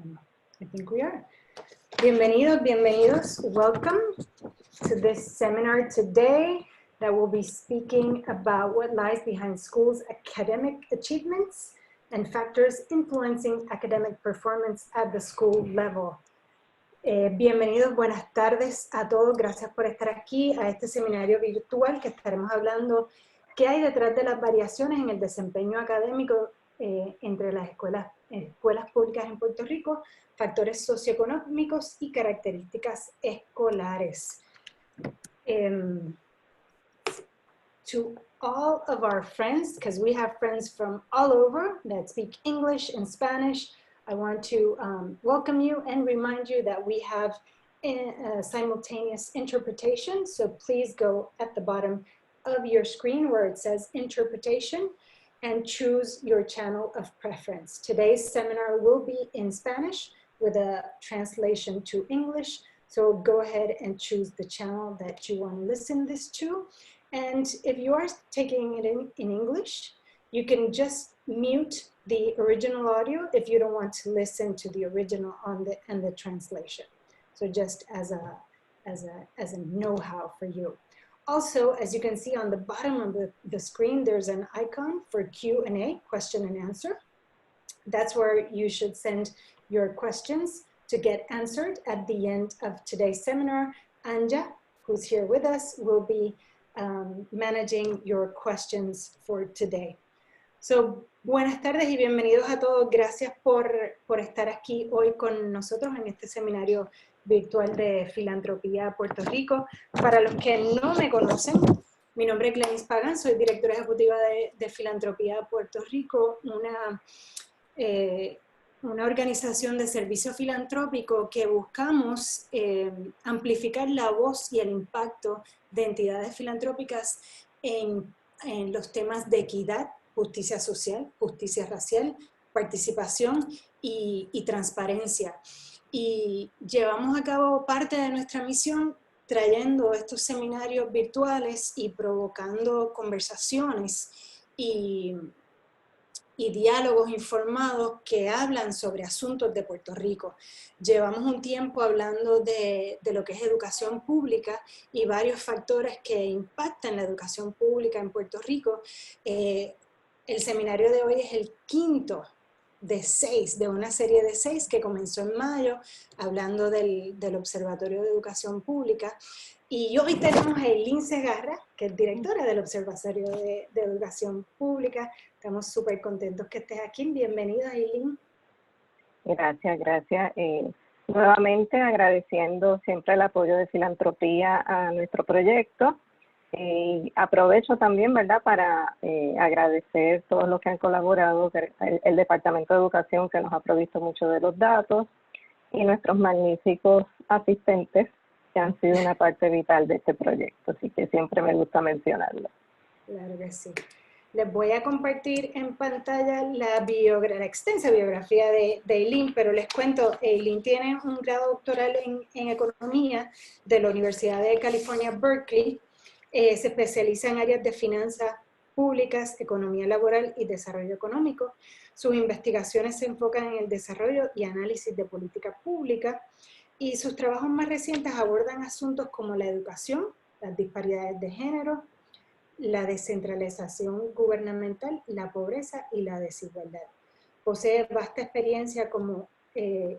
I think we are. Bienvenidos, bienvenidos. Welcome to this seminar today that will be speaking about what lies behind schools' academic achievements and factors influencing academic performance at the school level. Bienvenidos, buenas tardes a todos. Gracias por estar aquí a este seminario virtual que estaremos hablando qué hay detrás de las variaciones en el desempeño académico entre las escuelas públicas en Puerto Rico, factores socioeconómicos y características escolares. To all of our friends, because we have friends from all over that speak English and Spanish, I want to welcome you and remind you that we have simultaneous interpretation, so please go at the bottom of your screen where it says interpretation and choose your channel of preference. Today's seminar will be in Spanish with a translation to English, so go ahead and choose the channel that you want to listen this to. And if you are taking it in English, you can just mute the original audio if you don't want to listen to the original and the translation. So just as a know-how for you. Also, as you can see on the bottom of the screen, there's an icon for Q&A, question and answer. That's where you should send your questions to get answered at the end of today's seminar. Anja, who's here with us, will be managing your questions for today. So, buenas tardes y bienvenidos a todos. Gracias por estar aquí hoy con nosotros en este seminario virtual de Filantropía Puerto Rico. Para los que no me conocen, mi nombre es Glenis Pagan, soy directora ejecutiva de Filantropía Puerto Rico, una organización de servicio filantrópico que buscamos amplificar la voz y el impacto de entidades filantrópicas en los temas de equidad, justicia social, justicia racial, participación y transparencia. Y llevamos a cabo parte de nuestra misión trayendo estos seminarios virtuales y provocando conversaciones y diálogos informados que hablan sobre asuntos de Puerto Rico. Llevamos un tiempo hablando de lo que es educación pública y varios factores que impactan la educación pública en Puerto Rico. El seminario de hoy es el quinto de una serie de 6 que comenzó en mayo, hablando del Observatorio de Educación Pública. Y hoy tenemos a Eileen Segarra, que es directora del Observatorio de Educación Pública. Estamos súper contentos que estés aquí. Bienvenida, Eileen. Gracias, gracias. Nuevamente agradeciendo siempre el apoyo de Filantropía a nuestro proyecto. Aprovecho también, ¿verdad?, para agradecer a todos los que han colaborado, el Departamento de Educación que nos ha provisto mucho de los datos y nuestros magníficos asistentes que han sido una parte vital de este proyecto, así que siempre me gusta mencionarlo. Claro que sí. Les voy a compartir en pantalla la extensa biografía de Eileen, pero les cuento, Eileen tiene un grado doctoral en Economía de la Universidad de California, Berkeley. Se especializa en áreas de finanzas públicas, economía laboral y desarrollo económico. Sus investigaciones se enfocan en el desarrollo y análisis de política pública y sus trabajos más recientes abordan asuntos como la educación, las disparidades de género, la descentralización gubernamental, la pobreza y la desigualdad. Posee vasta experiencia como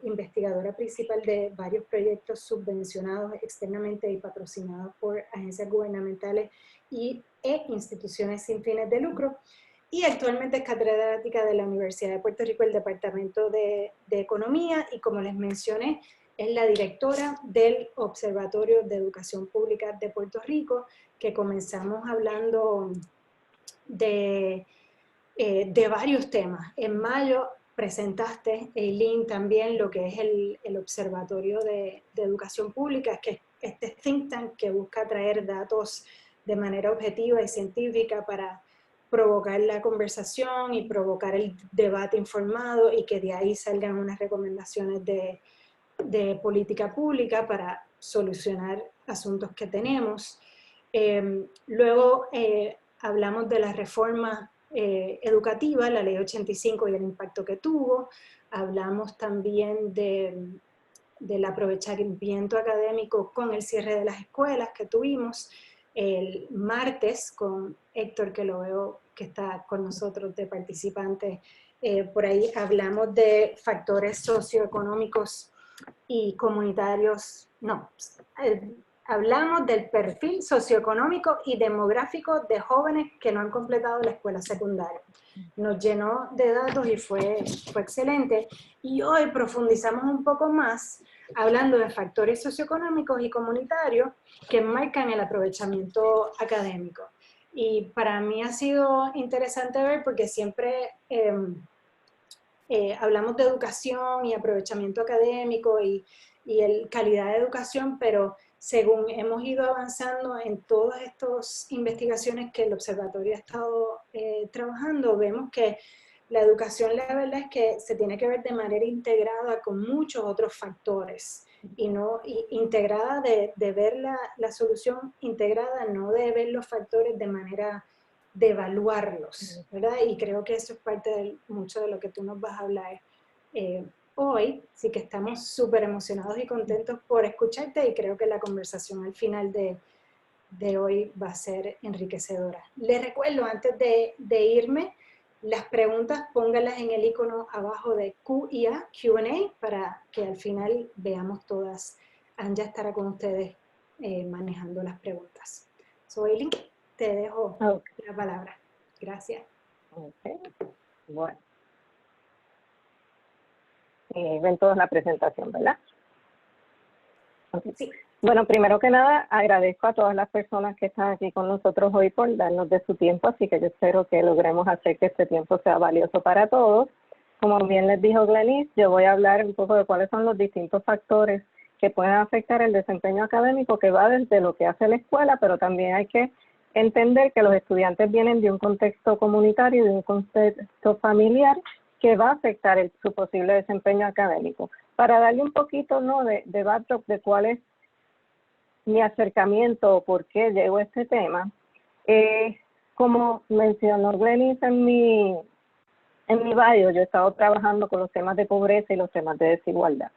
investigadora principal de varios proyectos subvencionados externamente y patrocinados por agencias gubernamentales e instituciones sin fines de lucro, y actualmente es catedrática de la Universidad de Puerto Rico, el Departamento de Economía, y como les mencioné, es la directora del Observatorio de Educación Pública de Puerto Rico, que comenzamos hablando de varios temas. En mayo presentaste, Eileen, también lo que es el Observatorio de Educación Pública, que es este think tank que busca traer datos de manera objetiva y científica para provocar la conversación y provocar el debate informado y que de ahí salgan unas recomendaciones de política pública para solucionar asuntos que tenemos. Luego hablamos de la reforma educativa, la ley 85 y el impacto que tuvo. Hablamos también del aprovechamiento académico con el cierre de las escuelas que tuvimos el martes con Héctor, que lo veo que está con nosotros de participante. Por ahí hablamos de factores socioeconómicos y comunitarios, no, hablamos del perfil socioeconómico y demográfico de jóvenes que no han completado la escuela secundaria. Nos llenó de datos y fue excelente. Y hoy profundizamos un poco más hablando de factores socioeconómicos y comunitarios que marcan el aprovechamiento académico. Y para mí ha sido interesante ver porque siempre hablamos de educación y aprovechamiento académico y calidad de educación, pero según hemos ido avanzando en todas estas investigaciones que el observatorio ha estado trabajando, vemos que la educación, la verdad es que se tiene que ver de manera integrada con muchos otros factores y no integrada de ver la solución integrada, no de ver los factores de manera de evaluarlos, ¿verdad? Y creo que eso es parte de mucho de lo que tú nos vas a hablar hoy. Sí que estamos súper emocionados y contentos por escucharte y creo que la conversación al final de hoy va a ser enriquecedora. Les recuerdo antes de irme, las preguntas pónganlas en el icono abajo de Q&A, para que al final veamos todas. Anja estará con ustedes manejando las preguntas. Soy Eileen, te dejo la palabra. Gracias. Okay. Bueno. Ven todos la presentación, ¿verdad? Okay. Sí. Bueno, primero que nada, agradezco a todas las personas que están aquí con nosotros hoy por darnos de su tiempo, así que yo espero que logremos hacer que este tiempo sea valioso para todos. Como bien les dijo Glenis, yo voy a hablar un poco de cuáles son los distintos factores que pueden afectar el desempeño académico, que va desde lo que hace la escuela, pero también hay que entender que los estudiantes vienen de un contexto comunitario y de un contexto familiar que va a afectar su posible desempeño académico. Para darle un poquito, ¿no?, de backdrop de cuál es mi acercamiento o por qué llego a este tema, como mencionó Glenis en mi bio, yo he estado trabajando con los temas de pobreza y los temas de desigualdad.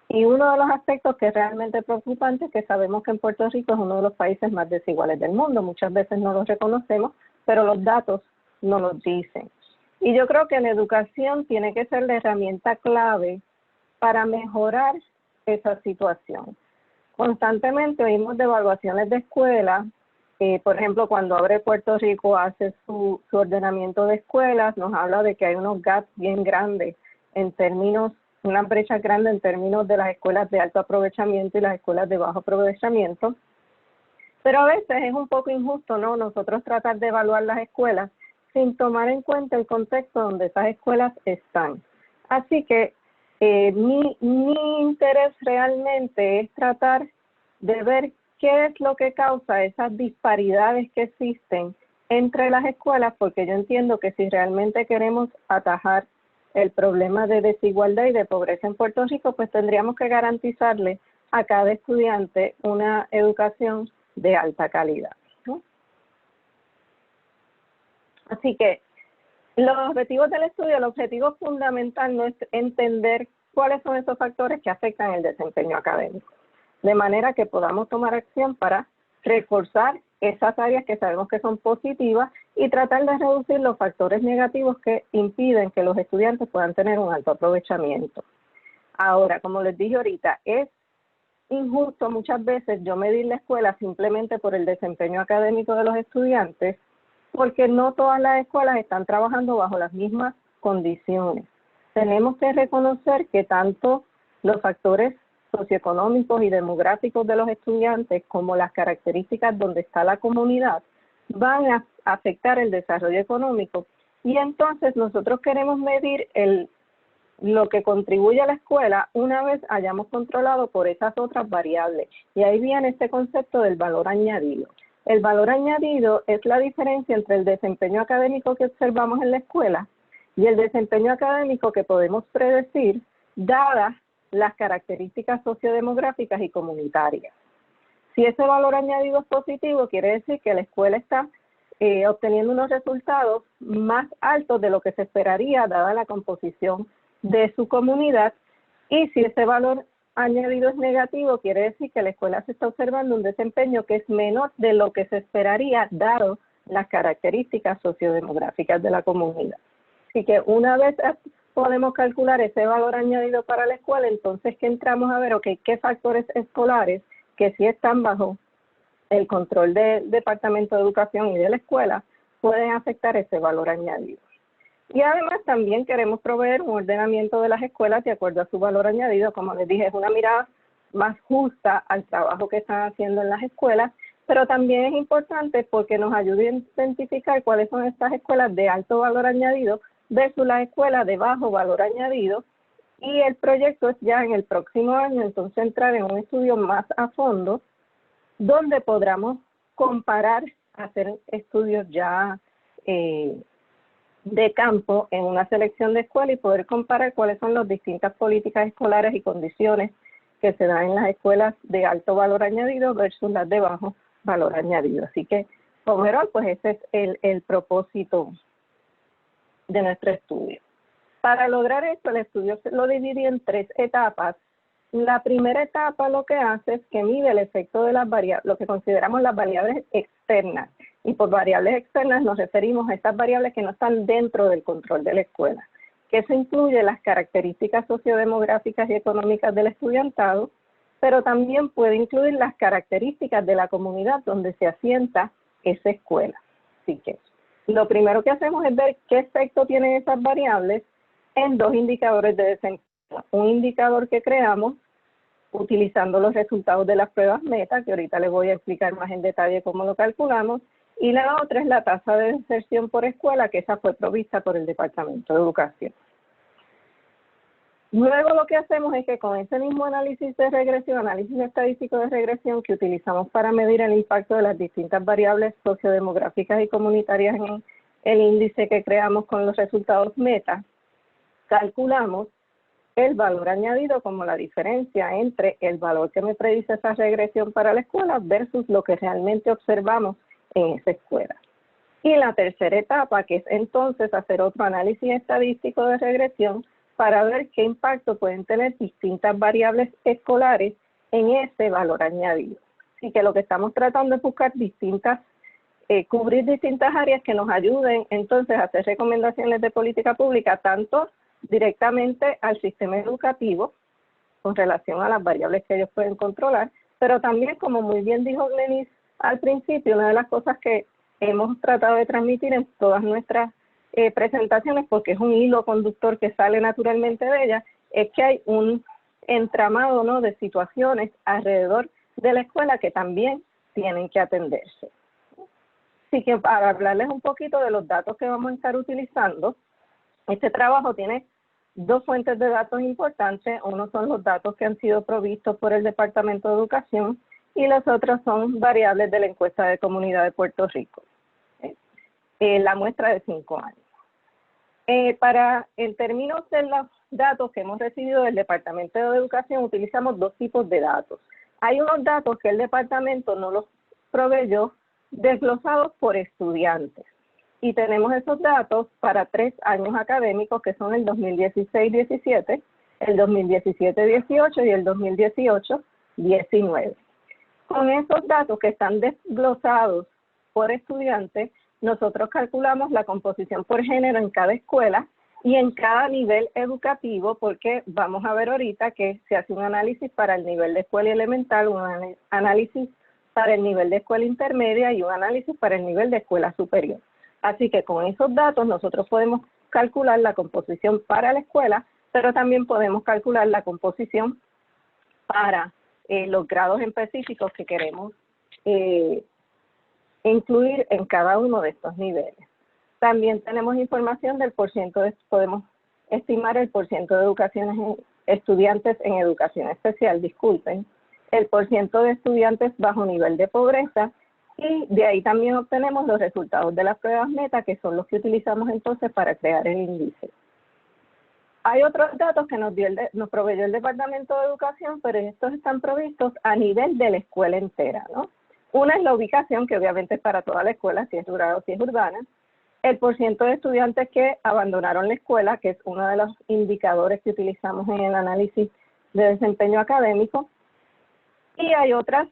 Y uno de los aspectos que es realmente preocupante es que sabemos que en Puerto Rico es uno de los países más desiguales del mundo. Muchas veces no los reconocemos, pero los datos no los dicen. Y yo creo que la educación tiene que ser la herramienta clave para mejorar esa situación. Constantemente oímos de evaluaciones de escuelas, por ejemplo, cuando Abre Puerto Rico hace su ordenamiento de escuelas, nos habla de que hay unos gaps bien grandes en términos, una brecha grande en términos de las escuelas de alto aprovechamiento y las escuelas de bajo aprovechamiento. Pero a veces es un poco injusto, ¿no?, nosotros tratar de evaluar las escuelas sin tomar en cuenta el contexto donde esas escuelas están. Así que mi interés realmente es tratar de ver qué es lo que causa esas disparidades que existen entre las escuelas, porque yo entiendo que si realmente queremos atajar el problema de desigualdad y de pobreza en Puerto Rico, pues tendríamos que garantizarle a cada estudiante una educación de alta calidad, ¿no? Así que los objetivos del estudio, el objetivo fundamental no es entender cuáles son esos factores que afectan el desempeño académico, de manera que podamos tomar acción para reforzar esas áreas que sabemos que son positivas y tratar de reducir los factores negativos que impiden que los estudiantes puedan tener un alto aprovechamiento. Ahora, como les dije ahorita, es injusto muchas veces yo medir la escuela simplemente por el desempeño académico de los estudiantes, porque no todas las escuelas están trabajando bajo las mismas condiciones. Tenemos que reconocer que tanto los factores socioeconómicos y demográficos de los estudiantes como las características donde está la comunidad van a afectar el desarrollo económico, y entonces nosotros queremos medir lo que contribuye a la escuela una vez hayamos controlado por esas otras variables, y ahí viene este concepto del valor añadido. El valor añadido es la diferencia entre el desempeño académico que observamos en la escuela y el desempeño académico que podemos predecir dadas las características sociodemográficas y comunitarias. Si ese valor añadido es positivo, quiere decir que la escuela está obteniendo unos resultados más altos de lo que se esperaría dada la composición de su comunidad, y si ese valor añadido es negativo, quiere decir que la escuela se está observando un desempeño que es menor de lo que se esperaría dado las características sociodemográficas de la comunidad. Así que una vez podemos calcular ese valor añadido para la escuela, entonces que entramos a ver, ok, qué factores escolares que sí están bajo el control del Departamento de Educación y de la escuela pueden afectar ese valor añadido. Y además también queremos proveer un ordenamiento de las escuelas de acuerdo a su valor añadido. Como les dije, es una mirada más justa al trabajo que están haciendo en las escuelas, pero también es importante porque nos ayuda a identificar cuáles son estas escuelas de alto valor añadido versus las escuelas de bajo valor añadido. Y el proyecto es ya en el próximo año, entonces entrar en un estudio más a fondo, donde podamos comparar, hacer estudios ya de campo en una selección de escuelas y poder comparar cuáles son las distintas políticas escolares y condiciones que se dan en las escuelas de alto valor añadido versus las de bajo valor añadido. Así que, overall, pues ese es el propósito de nuestro estudio. Para lograr esto, el estudio lo dividí en 3 etapas. La primera etapa lo que hace es que mide el efecto de las variables, lo que consideramos las variables externas. Y por variables externas nos referimos a estas variables que no están dentro del control de la escuela, que eso incluye las características sociodemográficas y económicas del estudiantado, pero también puede incluir las características de la comunidad donde se asienta esa escuela. Así que lo primero que hacemos es ver qué efecto tienen esas variables en 2 indicadores de desempeño. Un indicador que creamos utilizando los resultados de las pruebas meta, que ahorita les voy a explicar más en detalle cómo lo calculamos, y la otra es la tasa de deserción por escuela, que esa fue provista por el Departamento de Educación. Luego lo que hacemos es que con ese mismo análisis de regresión, análisis estadístico de regresión que utilizamos para medir el impacto de las distintas variables sociodemográficas y comunitarias en el índice que creamos con los resultados meta, calculamos el valor añadido como la diferencia entre el valor que me predice esa regresión para la escuela versus lo que realmente observamos en esa escuela. Y la tercera etapa, que es entonces hacer otro análisis estadístico de regresión para ver qué impacto pueden tener distintas variables escolares en ese valor añadido. Así que lo que estamos tratando es buscar cubrir distintas áreas que nos ayuden entonces a hacer recomendaciones de política pública, tanto directamente al sistema educativo con relación a las variables que ellos pueden controlar, pero también, como muy bien dijo Glenis al principio, una de las cosas que hemos tratado de transmitir en todas nuestras presentaciones, porque es un hilo conductor que sale naturalmente de ella, es que hay un entramado, ¿no?, de situaciones alrededor de la escuela que también tienen que atenderse. Así que para hablarles un poquito de los datos que vamos a estar utilizando, este trabajo tiene 2 fuentes de datos importantes. Uno son los datos que han sido provistos por el Departamento de Educación y los otros son variables de la encuesta de comunidad de Puerto Rico. La muestra de 5 años. Para en términos de los datos que hemos recibido del Departamento de Educación, utilizamos 2 tipos de datos. Hay unos datos que el departamento no los proveyó desglosados por estudiantes. Y tenemos esos datos para 3 años académicos, que son el 2016-17, el 2017-18 y el 2018-19. Con esos datos que están desglosados por estudiantes, nosotros calculamos la composición por género en cada escuela y en cada nivel educativo, porque vamos a ver ahorita que se hace un análisis para el nivel de escuela elemental, un análisis para el nivel de escuela intermedia y un análisis para el nivel de escuela superior. Así que con esos datos nosotros podemos calcular la composición para la escuela, pero también podemos calcular la composición para los grados específicos que queremos incluir en cada uno de estos niveles. También tenemos información del porcentaje, podemos estimar el porcentaje de estudiantes en educación especial, el porcentaje de estudiantes bajo nivel de pobreza, y de ahí también obtenemos los resultados de las pruebas meta, que son los que utilizamos entonces para crear el índice. Hay otros datos que nos proveyó el Departamento de Educación, pero estos están provistos a nivel de la escuela entera, ¿no? Una es la ubicación, que obviamente es para toda la escuela, si es rural o si es urbana. el porciento de estudiantes que abandonaron la escuela, que es uno de los indicadores que utilizamos en el análisis de desempeño académico. Y hay otra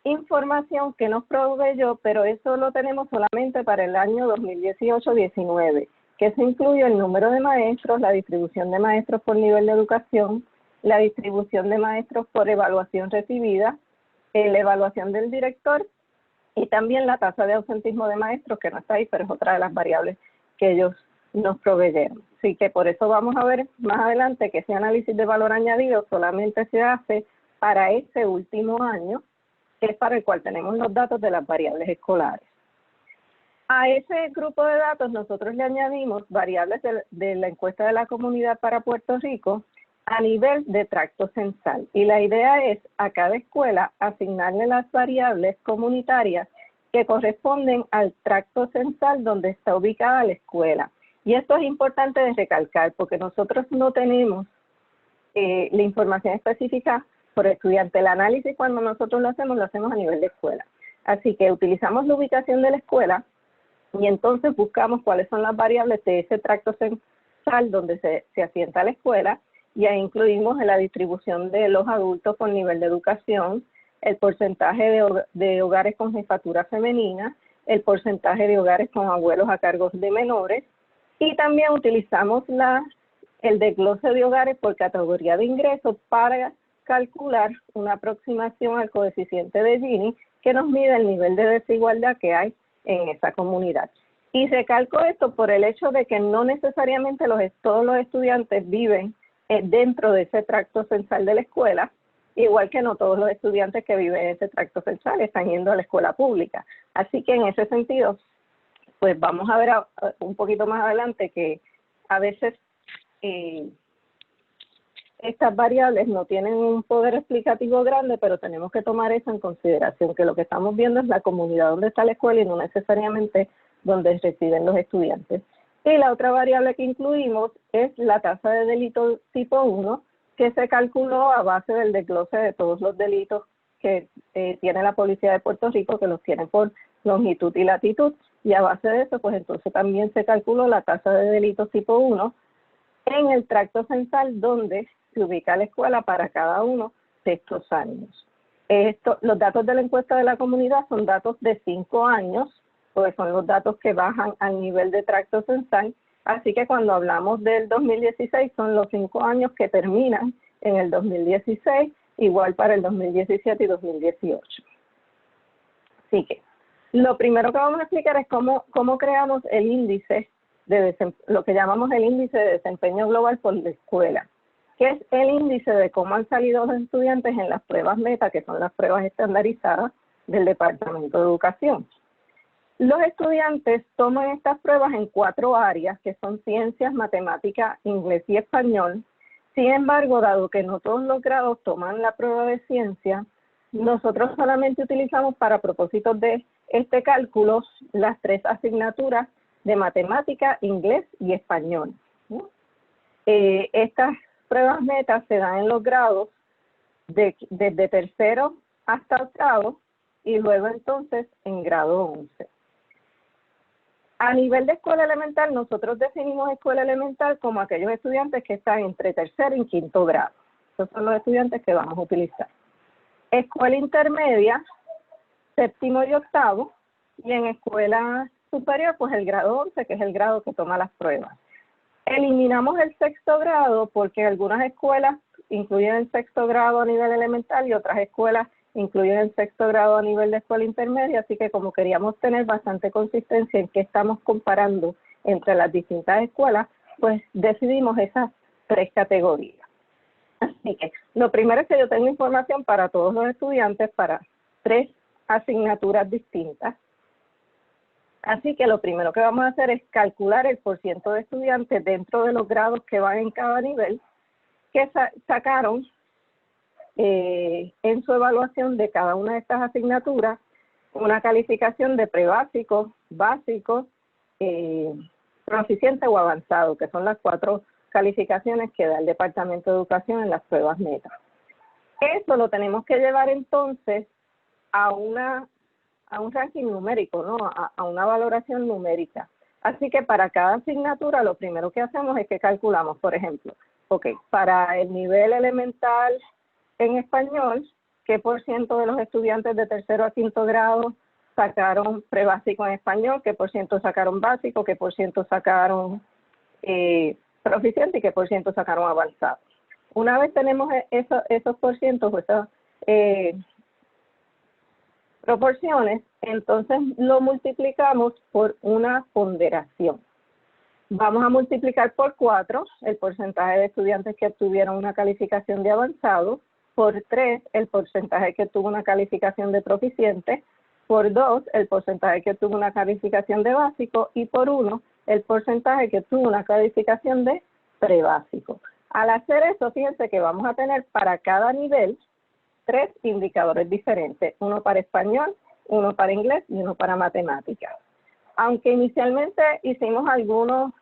información que nos proveyó, pero eso lo tenemos solamente para el año 2018-19, que se incluye el número de maestros, la distribución de maestros por nivel de educación, la distribución de maestros por evaluación recibida, la evaluación del director y también la tasa de ausentismo de maestros, que no está ahí, pero es otra de las variables que ellos nos proveyeron. Así que por eso vamos a ver más adelante que ese análisis de valor añadido solamente se hace para ese último año, que es para el cual tenemos los datos de las variables escolares. A ese grupo de datos nosotros le añadimos variables de la encuesta de la comunidad para Puerto Rico a nivel de tracto censal. Y la idea es a cada escuela asignarle las variables comunitarias que corresponden al tracto censal donde está ubicada la escuela. Y esto es importante de recalcar porque nosotros no tenemos la información específica por estudiante. El análisis cuando nosotros lo hacemos a nivel de escuela. Así que utilizamos la ubicación de la escuela y entonces buscamos cuáles son las variables de ese tracto censal donde se asienta la escuela y ahí incluimos en la distribución de los adultos por nivel de educación, el porcentaje de hogares con jefatura femenina, el porcentaje de hogares con abuelos a cargo de menores y también utilizamos el desglose de hogares por categoría de ingresos para calcular una aproximación al coeficiente de Gini que nos mide el nivel de desigualdad que hay en esa comunidad. Y recalco esto por el hecho de que no necesariamente todos los estudiantes viven dentro de ese tracto censal de la escuela, igual que no todos los estudiantes que viven en ese tracto censal están yendo a la escuela pública. Así que en ese sentido, pues vamos a ver un poquito más adelante que a veces estas variables no tienen un poder explicativo grande, pero tenemos que tomar eso en consideración, que lo que estamos viendo es la comunidad donde está la escuela y no necesariamente donde residen los estudiantes. Y la otra variable que incluimos es la tasa de delito tipo 1, que se calculó a base del desglose de todos los delitos que tiene la Policía de Puerto Rico, que los tiene por longitud y latitud, y a base de eso, pues entonces también se calculó la tasa de delitos tipo 1 en el tracto censal donde se ubica la escuela para cada uno de estos años. Los datos de la encuesta de la comunidad son datos de 5 años, pues son los datos que bajan al nivel de tracto censal, así que cuando hablamos del 2016 son los 5 años que terminan en el 2016, igual para el 2017 y 2018. Así que lo primero que vamos a explicar es cómo creamos el índice lo que llamamos el índice de desempeño global por la escuela, que es el índice de cómo han salido los estudiantes en las pruebas meta, que son las pruebas estandarizadas del Departamento de Educación. Los estudiantes toman estas pruebas en 4 áreas, que son ciencias, matemáticas, inglés y español. Sin embargo, dado que no todos los grados toman la prueba de ciencia, nosotros solamente utilizamos para propósitos de este cálculo las 3 asignaturas de matemática, inglés y español. Estas pruebas metas se dan en los grados desde tercero hasta octavo y luego entonces en grado 11. A nivel de escuela elemental, nosotros definimos escuela elemental como aquellos estudiantes que están entre tercero y quinto grado. Esos son los estudiantes que vamos a utilizar. Escuela intermedia, séptimo y octavo, y en escuela superior, pues el grado 11, que es el grado que toma las pruebas. Eliminamos el sexto grado porque algunas escuelas incluyen el sexto grado a nivel elemental y otras escuelas incluyen el sexto grado a nivel de escuela intermedia, así que como queríamos tener bastante consistencia en qué estamos comparando entre las distintas escuelas, pues decidimos esas 3 categorías. Así que lo primero es que yo tengo información para todos los estudiantes para 3 asignaturas distintas. Así que lo primero que vamos a hacer es calcular el porciento de estudiantes dentro de los grados que van en cada nivel que sacaron en su evaluación de cada una de estas asignaturas una calificación de prebásico, básico, proficiente o avanzado, que son las 4 calificaciones que da el Departamento de Educación en las pruebas meta. Eso lo tenemos que llevar entonces a un ranking numérico, ¿no? A una valoración numérica. Así que para cada asignatura lo primero que hacemos es que calculamos, por ejemplo, para el nivel elemental en español, ¿qué por ciento de los estudiantes de tercero a quinto grado sacaron prebásico en español? ¿Qué por ciento sacaron básico? ¿Qué por ciento sacaron proficiente? ¿Y qué por ciento sacaron avanzado? Una vez tenemos esos por cientos, esas proporciones, entonces lo multiplicamos por una ponderación. Vamos a multiplicar por 4 el porcentaje de estudiantes que obtuvieron una calificación de avanzado, por 3 el porcentaje que tuvo una calificación de proficiente, por 2 el porcentaje que tuvo una calificación de básico y por 1 el porcentaje que tuvo una calificación de prebásico. Al hacer eso, fíjense que vamos a tener para cada nivel 3 indicadores diferentes, uno para español, uno para inglés y uno para matemáticas. Aunque inicialmente hicimos algunos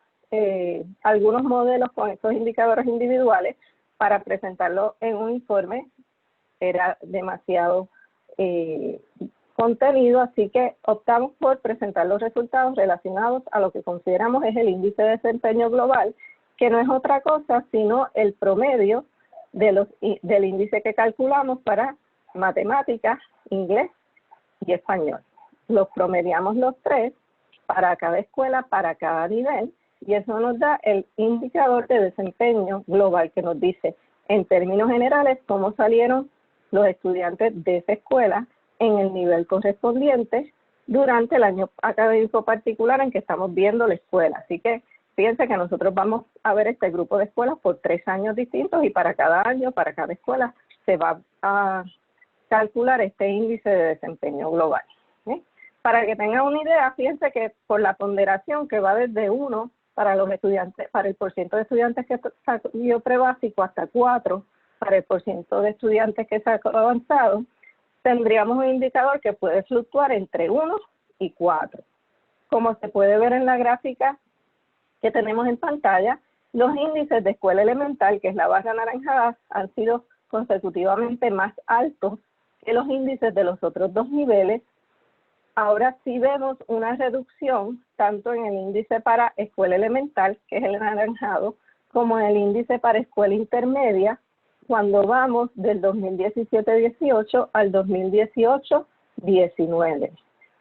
modelos con estos indicadores individuales para presentarlo en un informe, era demasiado contenido, así que optamos por presentar los resultados relacionados a lo que consideramos es el índice de desempeño global, que no es otra cosa sino el promedio del índice que calculamos para matemáticas, inglés y español. Los promediamos los 3 para cada escuela, para cada nivel, y eso nos da el indicador de desempeño global que nos dice, en términos generales, cómo salieron los estudiantes de esa escuela en el nivel correspondiente durante el año académico particular en que estamos viendo la escuela. Así que fíjense que nosotros vamos a ver este grupo de escuelas por 3 años distintos y para cada año, para cada escuela, se va a calcular este índice de desempeño global. Para que tengan una idea, fíjense que por la ponderación que va desde 1 para los estudiantes, para el porciento de estudiantes que sacó prebásico hasta 4 para el porciento de estudiantes que sacó avanzado, tendríamos un indicador que puede fluctuar entre 1 y 4. Como se puede ver en la gráfica que tenemos en pantalla, los índices de escuela elemental, que es la barra anaranjada, han sido consecutivamente más altos que los índices de los otros 2 niveles. Ahora sí vemos una reducción tanto en el índice para escuela elemental, que es el anaranjado, como en el índice para escuela intermedia, cuando vamos del 2017-18 al 2018-19.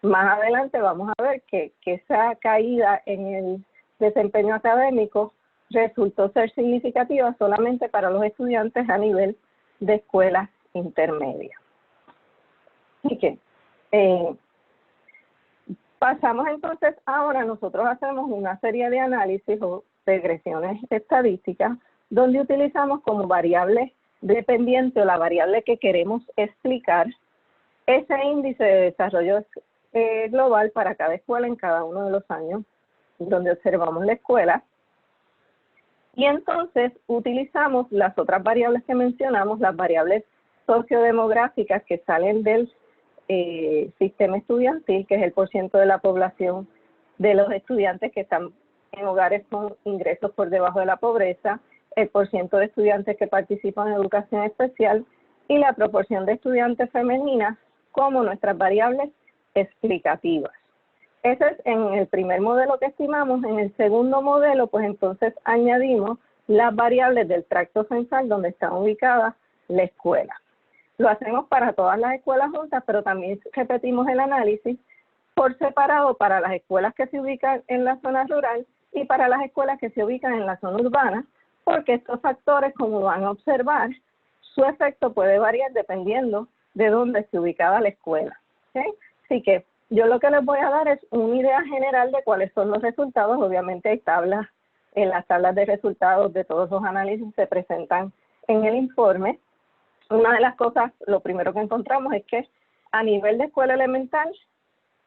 Más adelante vamos a ver que esa caída en el desempeño académico resultó ser significativa solamente para los estudiantes a nivel de escuela intermedia. Así que pasamos entonces, ahora nosotros hacemos una serie de análisis o regresiones estadísticas donde utilizamos como variable dependiente o la variable que queremos explicar ese índice de desarrollo global para cada escuela en cada uno de los años donde observamos la escuela. Y entonces utilizamos las otras variables que mencionamos, las variables sociodemográficas que salen del sistema estudiantil, que es el porciento de la población de los estudiantes que están en hogares con ingresos por debajo de la pobreza, el porciento de estudiantes que participan en educación especial y la proporción de estudiantes femeninas como nuestras variables explicativas. Ese es en el primer modelo que estimamos. En el segundo modelo, pues entonces añadimos las variables del tracto censal donde está ubicada la escuela. Lo hacemos para todas las escuelas juntas, pero también repetimos el análisis por separado para las escuelas que se ubican en la zona rural y para las escuelas que se ubican en la zona urbana, porque estos factores, como van a observar, su efecto puede variar dependiendo de dónde esté ubicada la escuela. ¿Okay? Así que yo lo que les voy a dar es una idea general de cuáles son los resultados. Obviamente hay tablas, en las tablas de resultados de todos los análisis se presentan en el informe. Una de las cosas, lo primero que encontramos es que a nivel de escuela elemental,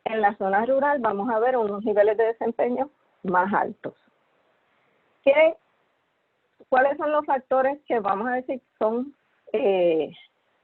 en la zona rural vamos a ver unos niveles de desempeño más altos. ¿Cuáles son los factores que vamos a decir son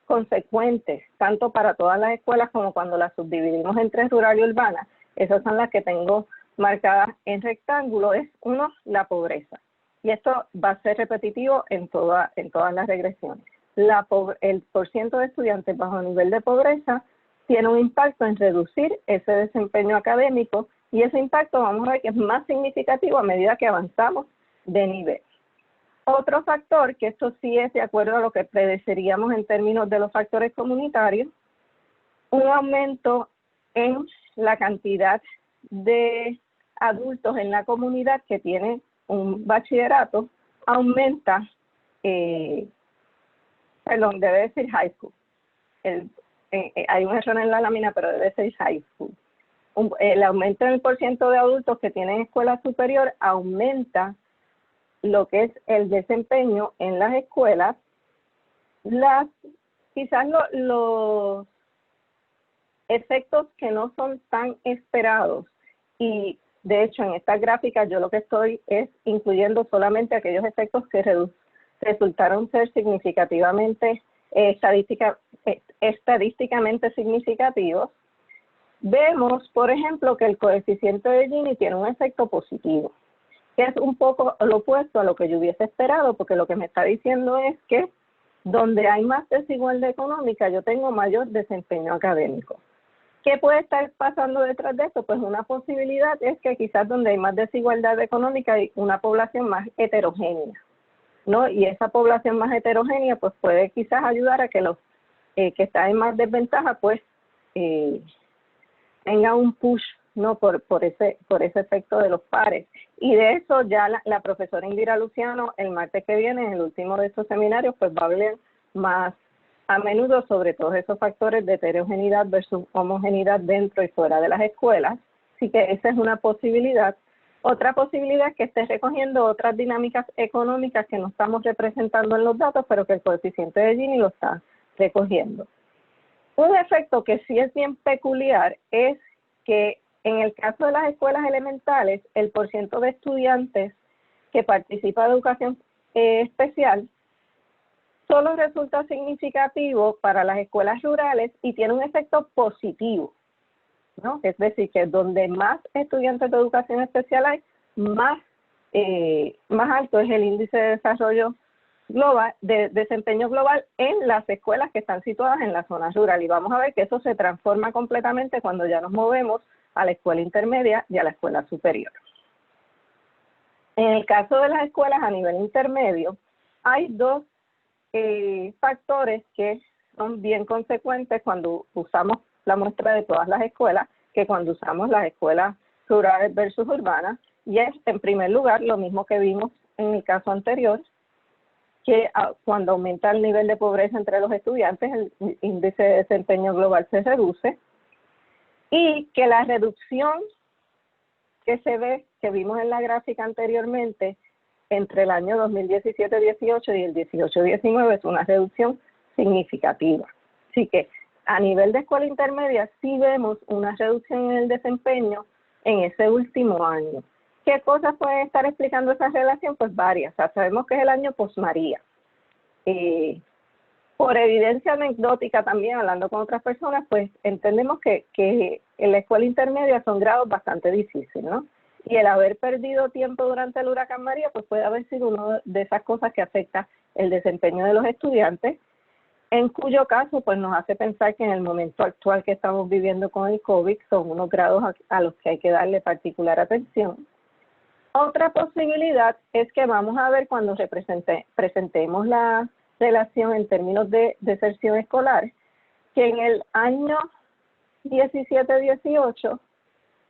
consecuentes, tanto para todas las escuelas como cuando las subdividimos entre rural y urbana? Esas son las que tengo marcadas en rectángulo. Es uno, la pobreza. Y esto va a ser repetitivo en todas las regresiones. El porciento de estudiantes bajo nivel de pobreza tiene un impacto en reducir ese desempeño académico Y ese impacto vamos a ver que es más significativo a medida que avanzamos de nivel. Otro factor, que esto sí es de acuerdo a lo que predeceríamos en términos de los factores comunitarios, un aumento en la cantidad de adultos en la comunidad que tienen un bachillerato, aumenta, debe decir high school. Hay un error en la lámina, pero debe ser high school. El aumento en el porciento de adultos que tienen escuela superior aumenta lo que es el desempeño en las escuelas. Quizás los efectos que no son tan esperados, y de hecho en esta gráfica yo lo que estoy es incluyendo solamente aquellos efectos que resultaron ser significativamente estadísticamente significativos. Vemos, por ejemplo, que el coeficiente de Gini tiene un efecto positivo, que es un poco lo opuesto a lo que yo hubiese esperado, porque lo que me está diciendo es que donde hay más desigualdad económica, yo tengo mayor desempeño académico. ¿Qué puede estar pasando detrás de esto? Pues una posibilidad es que quizás donde hay más desigualdad económica hay una población más heterogénea, ¿no? Y esa población más heterogénea pues puede quizás ayudar a que los que están en más desventaja pues tenga un push, ¿no? por ese efecto de los pares. Y de eso ya la profesora Indira Luciano el martes que viene, en el último de estos seminarios, pues va a hablar más a menudo sobre todos esos factores de heterogeneidad versus homogeneidad dentro y fuera de las escuelas. Así que esa es una posibilidad. Otra posibilidad es que esté recogiendo otras dinámicas económicas que no estamos representando en los datos, pero que el coeficiente de Gini lo está recogiendo. Un efecto que sí es bien peculiar es que en el caso de las escuelas elementales, el porciento de estudiantes que participa de educación especial solo resulta significativo para las escuelas rurales y tiene un efecto positivo, ¿no? Es decir, que donde más estudiantes de educación especial hay, más alto es el índice de desarrollo global, de desempeño global en las escuelas que están situadas en la zona rural. Y vamos a ver que eso se transforma completamente cuando ya nos movemos a la escuela intermedia y a la escuela superior. En el caso de las escuelas a nivel intermedio, hay dos factores que son bien consecuentes cuando usamos la muestra de todas las escuelas, que cuando usamos las escuelas rurales versus urbanas, y es en primer lugar lo mismo que vimos en el caso anterior, que cuando aumenta el nivel de pobreza entre los estudiantes, el índice de desempeño global se reduce, y que la reducción que se ve, que vimos en la gráfica anteriormente, entre el año 2017-18 y el 18-19 es una reducción significativa. Así que a nivel de escuela intermedia sí vemos una reducción en el desempeño en ese último año. ¿Qué cosas pueden estar explicando esa relación? Pues varias. O sea, sabemos que es el año post-María. Por evidencia anecdótica también, hablando con otras personas, pues entendemos que en la escuela intermedia son grados bastante difíciles, ¿no? Y el haber perdido tiempo durante el huracán María, pues puede haber sido una de esas cosas que afecta el desempeño de los estudiantes, en cuyo caso pues nos hace pensar que en el momento actual que estamos viviendo con el COVID son unos grados a los que hay que darle particular atención. Otra posibilidad es que vamos a ver cuando presentemos la relación en términos de deserción escolar, que en el año 17-18,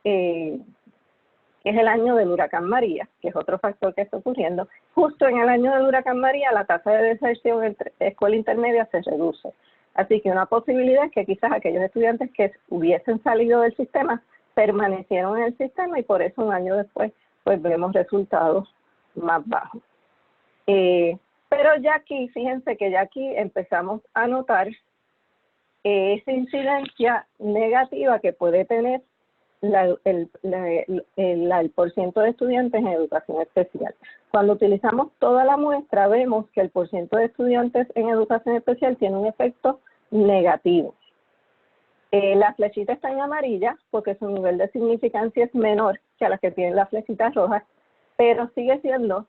que es el año del huracán María, que es otro factor que está ocurriendo, justo en el año del huracán María la tasa de deserción entre escuela intermedia se reduce. Así que una posibilidad es que quizás aquellos estudiantes que hubiesen salido del sistema permanecieron en el sistema y por eso un año después pues vemos resultados más bajos. Pero ya aquí, fíjense que ya aquí empezamos a notar esa incidencia negativa que puede tener el porciento de estudiantes en educación especial. Cuando utilizamos toda la muestra, vemos que el porciento de estudiantes en educación especial tiene un efecto negativo. La flechita está en amarilla porque su nivel de significancia es menor que a las que tienen las flechitas rojas, pero sigue siendo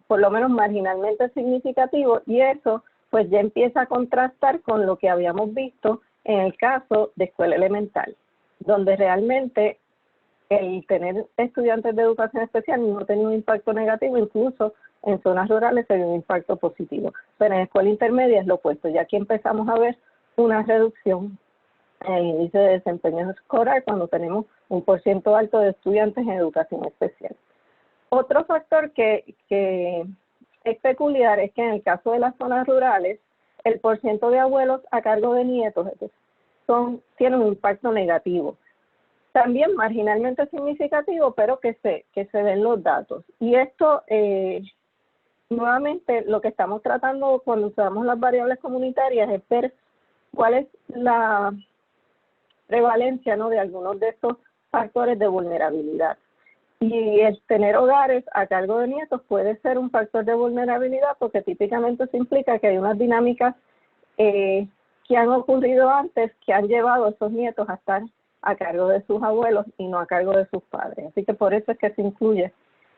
por lo menos marginalmente significativo, y eso pues ya empieza a contrastar con lo que habíamos visto en el caso de escuela elemental, donde realmente el tener estudiantes de educación especial no tenía un impacto negativo, incluso en zonas rurales se vio un impacto positivo. Pero en escuela intermedia es lo opuesto, ya aquí empezamos a ver una reducción en el índice de desempeño escolar cuando tenemos un porciento alto de estudiantes en educación especial. Otro factor que es peculiar es que en el caso de las zonas rurales, el porciento de abuelos a cargo de nietos tienen un impacto negativo. También marginalmente significativo, pero que se ven los datos. Y esto, nuevamente, lo que estamos tratando cuando usamos las variables comunitarias es ver cuál es la prevalencia, ¿no?, de algunos de estos factores de vulnerabilidad. Y el tener hogares a cargo de nietos puede ser un factor de vulnerabilidad porque típicamente se implica que hay unas dinámicas que han ocurrido antes que han llevado a esos nietos a estar a cargo de sus abuelos y no a cargo de sus padres. Así que por eso es que se incluye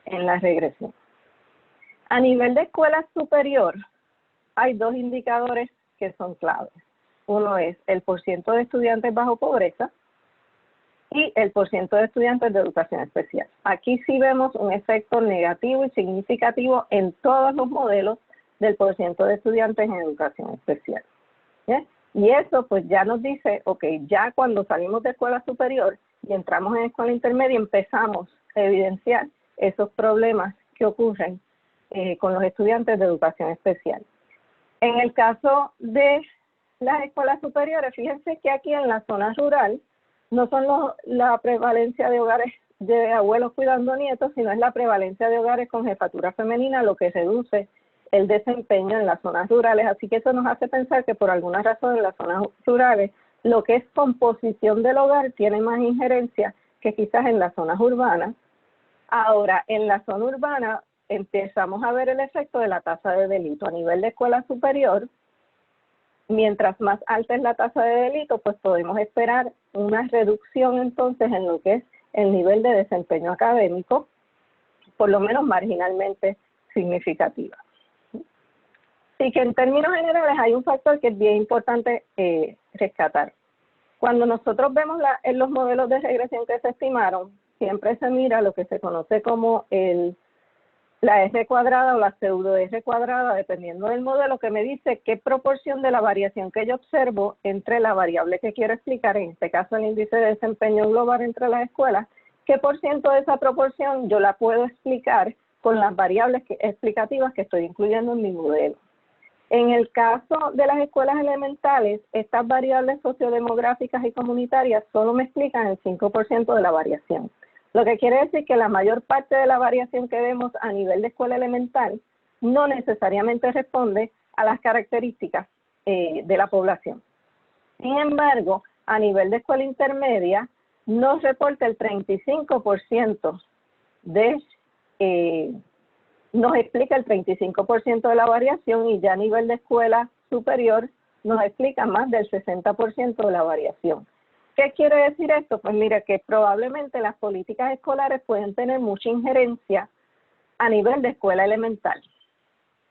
en la regresión. A nivel de escuela superior, hay dos indicadores que son claves. Uno es el porciento de estudiantes bajo pobreza y el porciento de estudiantes de educación especial. Aquí sí vemos un efecto negativo y significativo en todos los modelos del porciento de estudiantes en educación especial. ¿Sí? Y eso pues ya nos dice, ok, ya cuando salimos de escuela superior y entramos en escuela intermedia empezamos a evidenciar esos problemas que ocurren con los estudiantes de educación especial. En el caso de las escuelas superiores, fíjense que aquí en la zona rural no son la prevalencia de hogares de abuelos cuidando nietos, sino es la prevalencia de hogares con jefatura femenina, lo que reduce el desempeño en las zonas rurales. Así que eso nos hace pensar que por alguna razón en las zonas rurales lo que es composición del hogar tiene más injerencia que quizás en las zonas urbanas. Ahora, en la zona urbana empezamos a ver el efecto de la tasa de delito. A nivel de escuela superior, mientras más alta es la tasa de delito, pues podemos esperar una reducción entonces en lo que es el nivel de desempeño académico, por lo menos marginalmente significativa. Así que en términos generales hay un factor que es bien importante rescatar. Cuando nosotros vemos en los modelos de regresión que se estimaron, siempre se mira lo que se conoce como la R cuadrada o la pseudo R cuadrada, dependiendo del modelo, que me dice qué proporción de la variación que yo observo entre la variable que quiero explicar, en este caso el índice de desempeño global entre las escuelas, qué por ciento de esa proporción yo la puedo explicar con las variables explicativas que estoy incluyendo en mi modelo. En el caso de las escuelas elementales, estas variables sociodemográficas y comunitarias solo me explican el 5% de la variación. Lo que quiere decir que la mayor parte de la variación que vemos a nivel de escuela elemental no necesariamente responde a las características de la población. Sin embargo, a nivel de escuela intermedia, nos reporta el 35% nos explica el 35% de la variación, y ya a nivel de escuela superior nos explica más del 60% de la variación. ¿Qué quiere decir esto? Pues mira, que probablemente las políticas escolares pueden tener mucha injerencia a nivel de escuela elemental,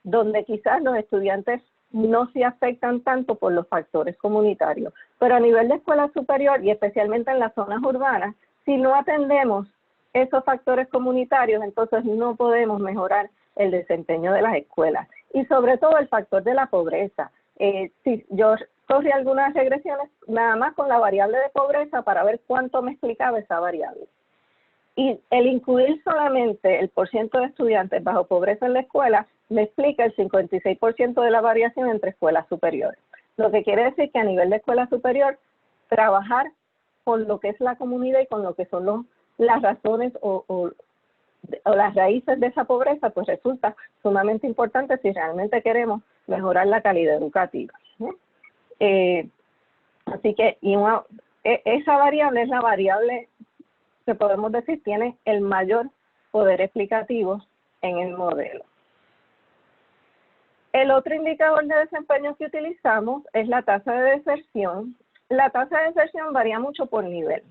donde quizás los estudiantes no se afectan tanto por los factores comunitarios. Pero a nivel de escuela superior, y especialmente en las zonas urbanas, si no atendemos esos factores comunitarios, entonces no podemos mejorar el desempeño de las escuelas. Y sobre todo el factor de la pobreza. Si yo corrí algunas regresiones nada más con la variable de pobreza para ver cuánto me explicaba esa variable. Y el incluir solamente el porciento de estudiantes bajo pobreza en la escuela me explica el 56% de la variación entre escuelas superiores. Lo que quiere decir que a nivel de escuela superior, trabajar con lo que es la comunidad y con lo que son las razones o las raíces de esa pobreza, pues resulta sumamente importante si realmente queremos mejorar la calidad educativa. Así que esa variable es la variable que podemos decir tiene el mayor poder explicativo en el modelo. El otro indicador de desempeño que utilizamos es la tasa de deserción. La tasa de deserción varía mucho por nivel.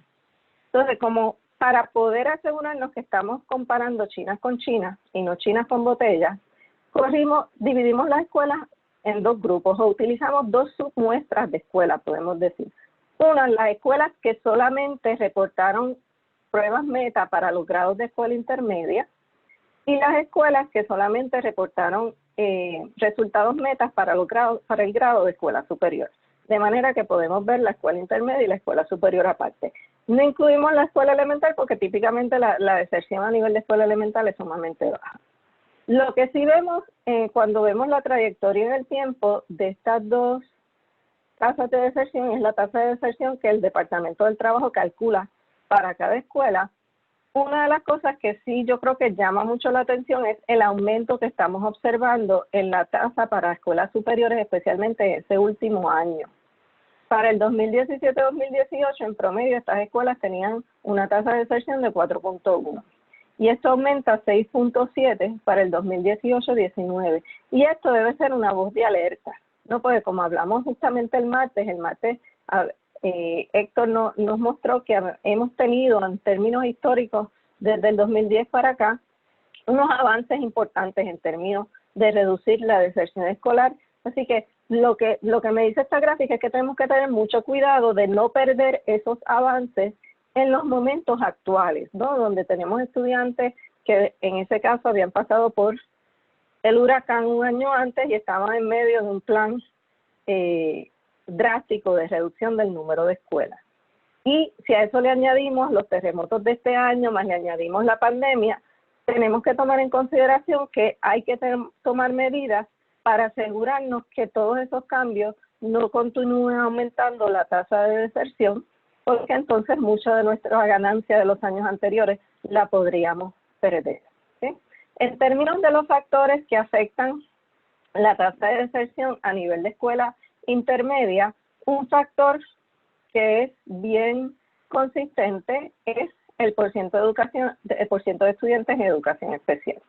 Entonces, como para poder asegurarnos que estamos comparando chinas con chinas y no chinas con botellas, dividimos las escuelas en dos grupos o utilizamos dos submuestras de escuelas, podemos decir. Una, las escuelas que solamente reportaron pruebas meta para los grados de escuela intermedia y las escuelas que solamente reportaron resultados metas para el grado de escuela superior. De manera que podemos ver la escuela intermedia y la escuela superior aparte. No incluimos la escuela elemental porque típicamente la deserción a nivel de escuela elemental es sumamente baja. Lo que sí vemos cuando vemos la trayectoria en el tiempo de estas dos tasas de deserción es la tasa de deserción que el Departamento del Trabajo calcula para cada escuela. Una de las cosas que sí yo creo que llama mucho la atención es el aumento que estamos observando en la tasa para escuelas superiores, especialmente ese último año. Para el 2017-2018, en promedio, estas escuelas tenían una tasa de deserción de 4.1. Y esto aumenta a 6.7 para el 2018-19. Y esto debe ser una voz de alerta, ¿no? Porque como hablamos justamente el martes Héctor nos mostró que hemos tenido en términos históricos desde el 2010 para acá unos avances importantes en términos de reducir la deserción escolar. Así que lo que me dice esta gráfica es que tenemos que tener mucho cuidado de no perder esos avances en los momentos actuales, ¿no? Donde tenemos estudiantes que en ese caso habían pasado por el huracán un año antes y estaban en medio de un plan drástico de reducción del número de escuelas. Y si a eso le añadimos los terremotos de este año, más le añadimos la pandemia, tenemos que tomar en consideración que hay que tomar medidas para asegurarnos que todos esos cambios no continúen aumentando la tasa de deserción, porque entonces mucha de nuestra ganancia de los años anteriores la podríamos perder, ¿sí? En términos de los factores que afectan la tasa de deserción a nivel de escuela intermedia, un factor que es bien consistente es el porciento de estudiantes en educación especial.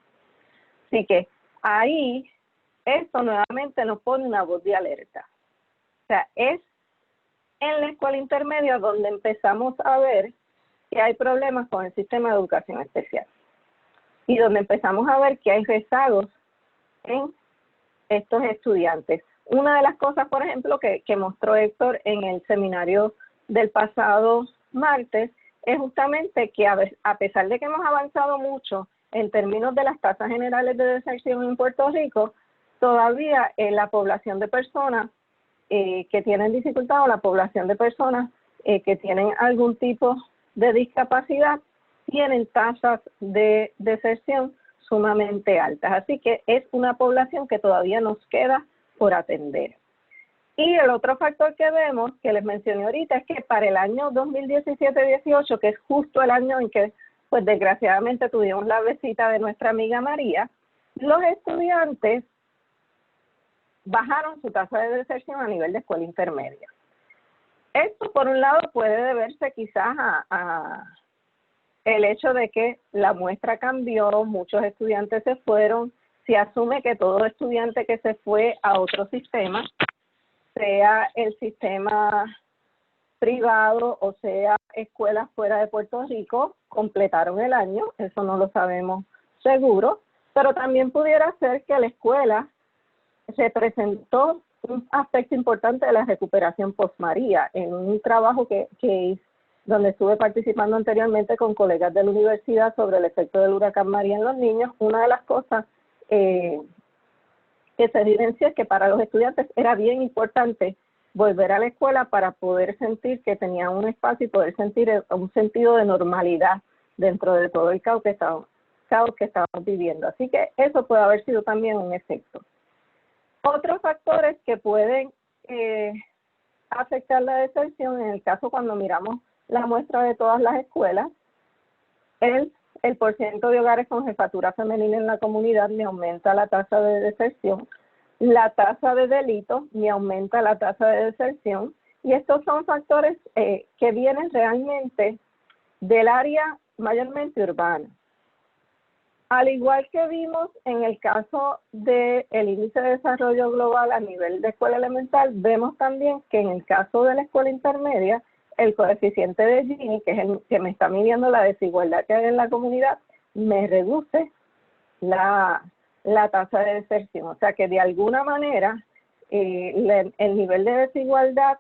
Así que ahí esto nuevamente nos pone una voz de alerta. O sea, es en la escuela intermedia donde empezamos a ver que hay problemas con el sistema de educación especial y donde empezamos a ver que hay rezagos en estos estudiantes. Una de las cosas, por ejemplo, que mostró Héctor en el seminario del pasado martes es justamente que a pesar de que hemos avanzado mucho en términos de las tasas generales de deserción en Puerto Rico, todavía la población de personas que tienen dificultad o la población de personas que tienen algún tipo de discapacidad tienen tasas de deserción sumamente altas. Así que es una población que todavía nos queda por atender. Y el otro factor que vemos, que les mencioné ahorita, es que para el año 2017-18, que es justo el año en que, pues desgraciadamente tuvimos la visita de nuestra amiga María, los estudiantes bajaron su tasa de deserción a nivel de escuela intermedia. Esto, por un lado, puede deberse quizás a el hecho de que la muestra cambió, muchos estudiantes se fueron, se asume que todo estudiante que se fue a otro sistema, sea el sistema privado o sea escuelas fuera de Puerto Rico, completaron el año, eso no lo sabemos seguro, pero también pudiera ser que la escuela se presentó un aspecto importante de la recuperación post-María en un trabajo donde estuve participando anteriormente con colegas de la universidad sobre el efecto del huracán María en los niños. Una de las cosas que se evidencia es que para los estudiantes era bien importante volver a la escuela para poder sentir que tenían un espacio y poder sentir un sentido de normalidad dentro de todo el caos que estábamos viviendo. Así que eso puede haber sido también un efecto. Otros factores que pueden afectar la deserción, en el caso cuando miramos la muestra de todas las escuelas, el porcentaje de hogares con jefatura femenina en la comunidad me aumenta la tasa de deserción, la tasa de delitos me aumenta la tasa de deserción, y estos son factores que vienen realmente del área mayormente urbana. Al igual que vimos en el caso del índice de desarrollo global a nivel de escuela elemental, vemos también que en el caso de la escuela intermedia, el coeficiente de Gini, que es el que me está midiendo la desigualdad que hay en la comunidad, me reduce la tasa de deserción. O sea que de alguna manera el nivel de desigualdad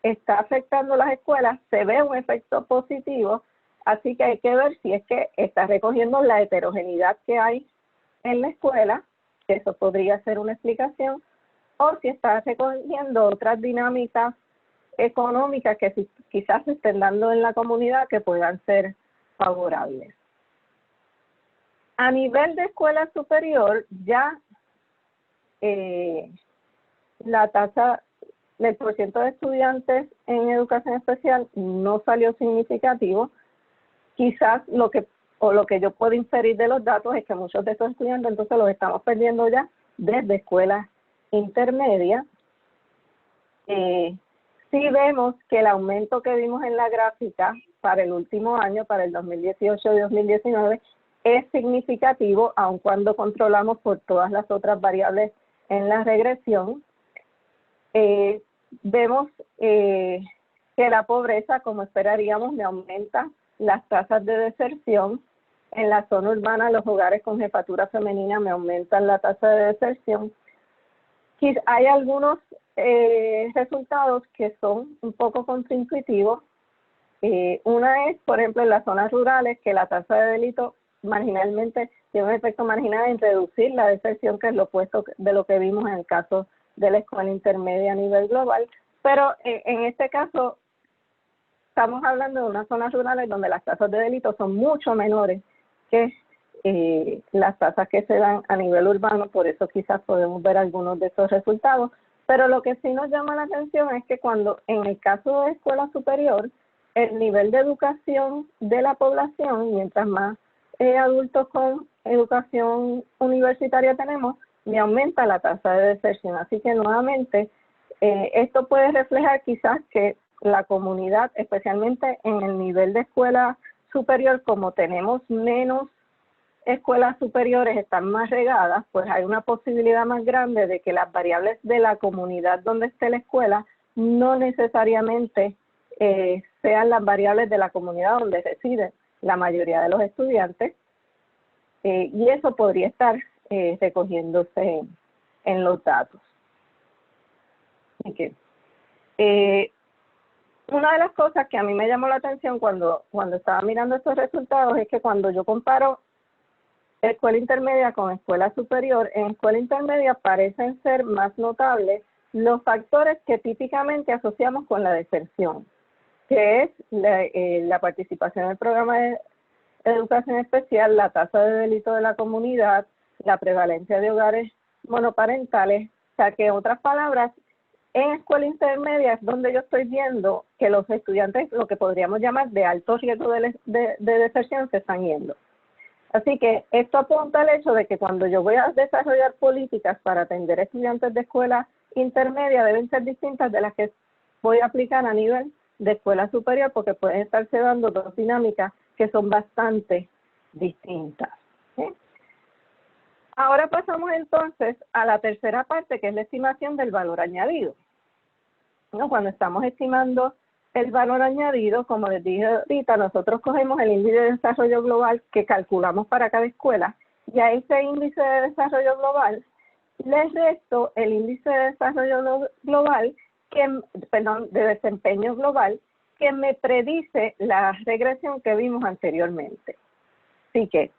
está afectando las escuelas, se ve un efecto positivo Así que hay que ver si es que está recogiendo la heterogeneidad que hay en la escuela, eso podría ser una explicación, o si está recogiendo otras dinámicas económicas que quizás se estén dando en la comunidad que puedan ser favorables. A nivel de escuela superior, ya la tasa del porciento de estudiantes en educación especial no salió significativo. Quizás lo que yo puedo inferir de los datos es que muchos de esos estudiantes entonces los estamos perdiendo ya desde escuelas intermedias. Sí vemos que el aumento que vimos en la gráfica para el último año, para el 2018 y 2019, es significativo, aun cuando controlamos por todas las otras variables en la regresión. Vemos que la pobreza, como esperaríamos, me aumenta las tasas de deserción. En la zona urbana, los hogares con jefatura femenina me aumentan la tasa de deserción. Hay algunos resultados que son un poco contraintuitivos. Una es, por ejemplo, en las zonas rurales, que la tasa de delito marginalmente tiene un efecto marginal en reducir la deserción, que es lo opuesto de lo que vimos en el caso de la escuela intermedia a nivel global. Pero en este caso, estamos hablando de unas zonas rurales donde las tasas de delito son mucho menores que las tasas que se dan a nivel urbano, por eso quizás podemos ver algunos de esos resultados. Pero lo que sí nos llama la atención es que cuando en el caso de escuela superior, el nivel de educación de la población, mientras más adultos con educación universitaria tenemos, me aumenta la tasa de deserción. Así que nuevamente, esto puede reflejar quizás que la comunidad, especialmente en el nivel de escuela superior, como tenemos menos escuelas superiores, están más regadas, pues hay una posibilidad más grande de que las variables de la comunidad donde esté la escuela no necesariamente sean las variables de la comunidad donde residen la mayoría de los estudiantes, y eso podría estar recogiéndose en los datos. Okay. Una de las cosas que a mí me llamó la atención cuando estaba mirando estos resultados es que cuando yo comparo escuela intermedia con escuela superior, en escuela intermedia parecen ser más notables los factores que típicamente asociamos con la deserción, que es la participación en el programa de educación especial, la tasa de delito de la comunidad, la prevalencia de hogares monoparentales. O sea que, en otras palabras, en escuela intermedia es donde yo estoy viendo que los estudiantes, lo que podríamos llamar de alto riesgo de deserción, se están yendo. Así que esto apunta al hecho de que cuando yo voy a desarrollar políticas para atender estudiantes de escuela intermedia, deben ser distintas de las que voy a aplicar a nivel de escuela superior, porque pueden estarse dando dos dinámicas que son bastante distintas. ¿Sí? Ahora pasamos entonces a la tercera parte, que es la estimación del valor añadido. ¿No? Cuando estamos estimando el valor añadido, como les dije ahorita, nosotros cogemos el índice de desarrollo global que calculamos para cada escuela, y a ese índice de desarrollo global les resto el índice de desarrollo global, de desempeño global, que me predice la regresión que vimos anteriormente. Así que,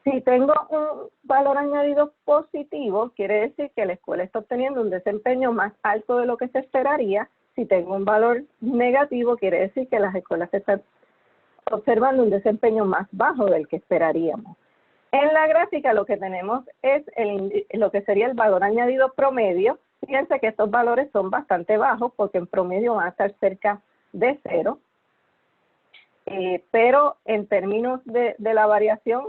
si tengo un valor añadido positivo, quiere decir que la escuela está obteniendo un desempeño más alto de lo que se esperaría. Si tengo un valor negativo, quiere decir que las escuelas están observando un desempeño más bajo del que esperaríamos. En la gráfica lo que tenemos es lo que sería el valor añadido promedio. Fíjense que estos valores son bastante bajos porque en promedio van a estar cerca de 0. Pero en términos de la variación,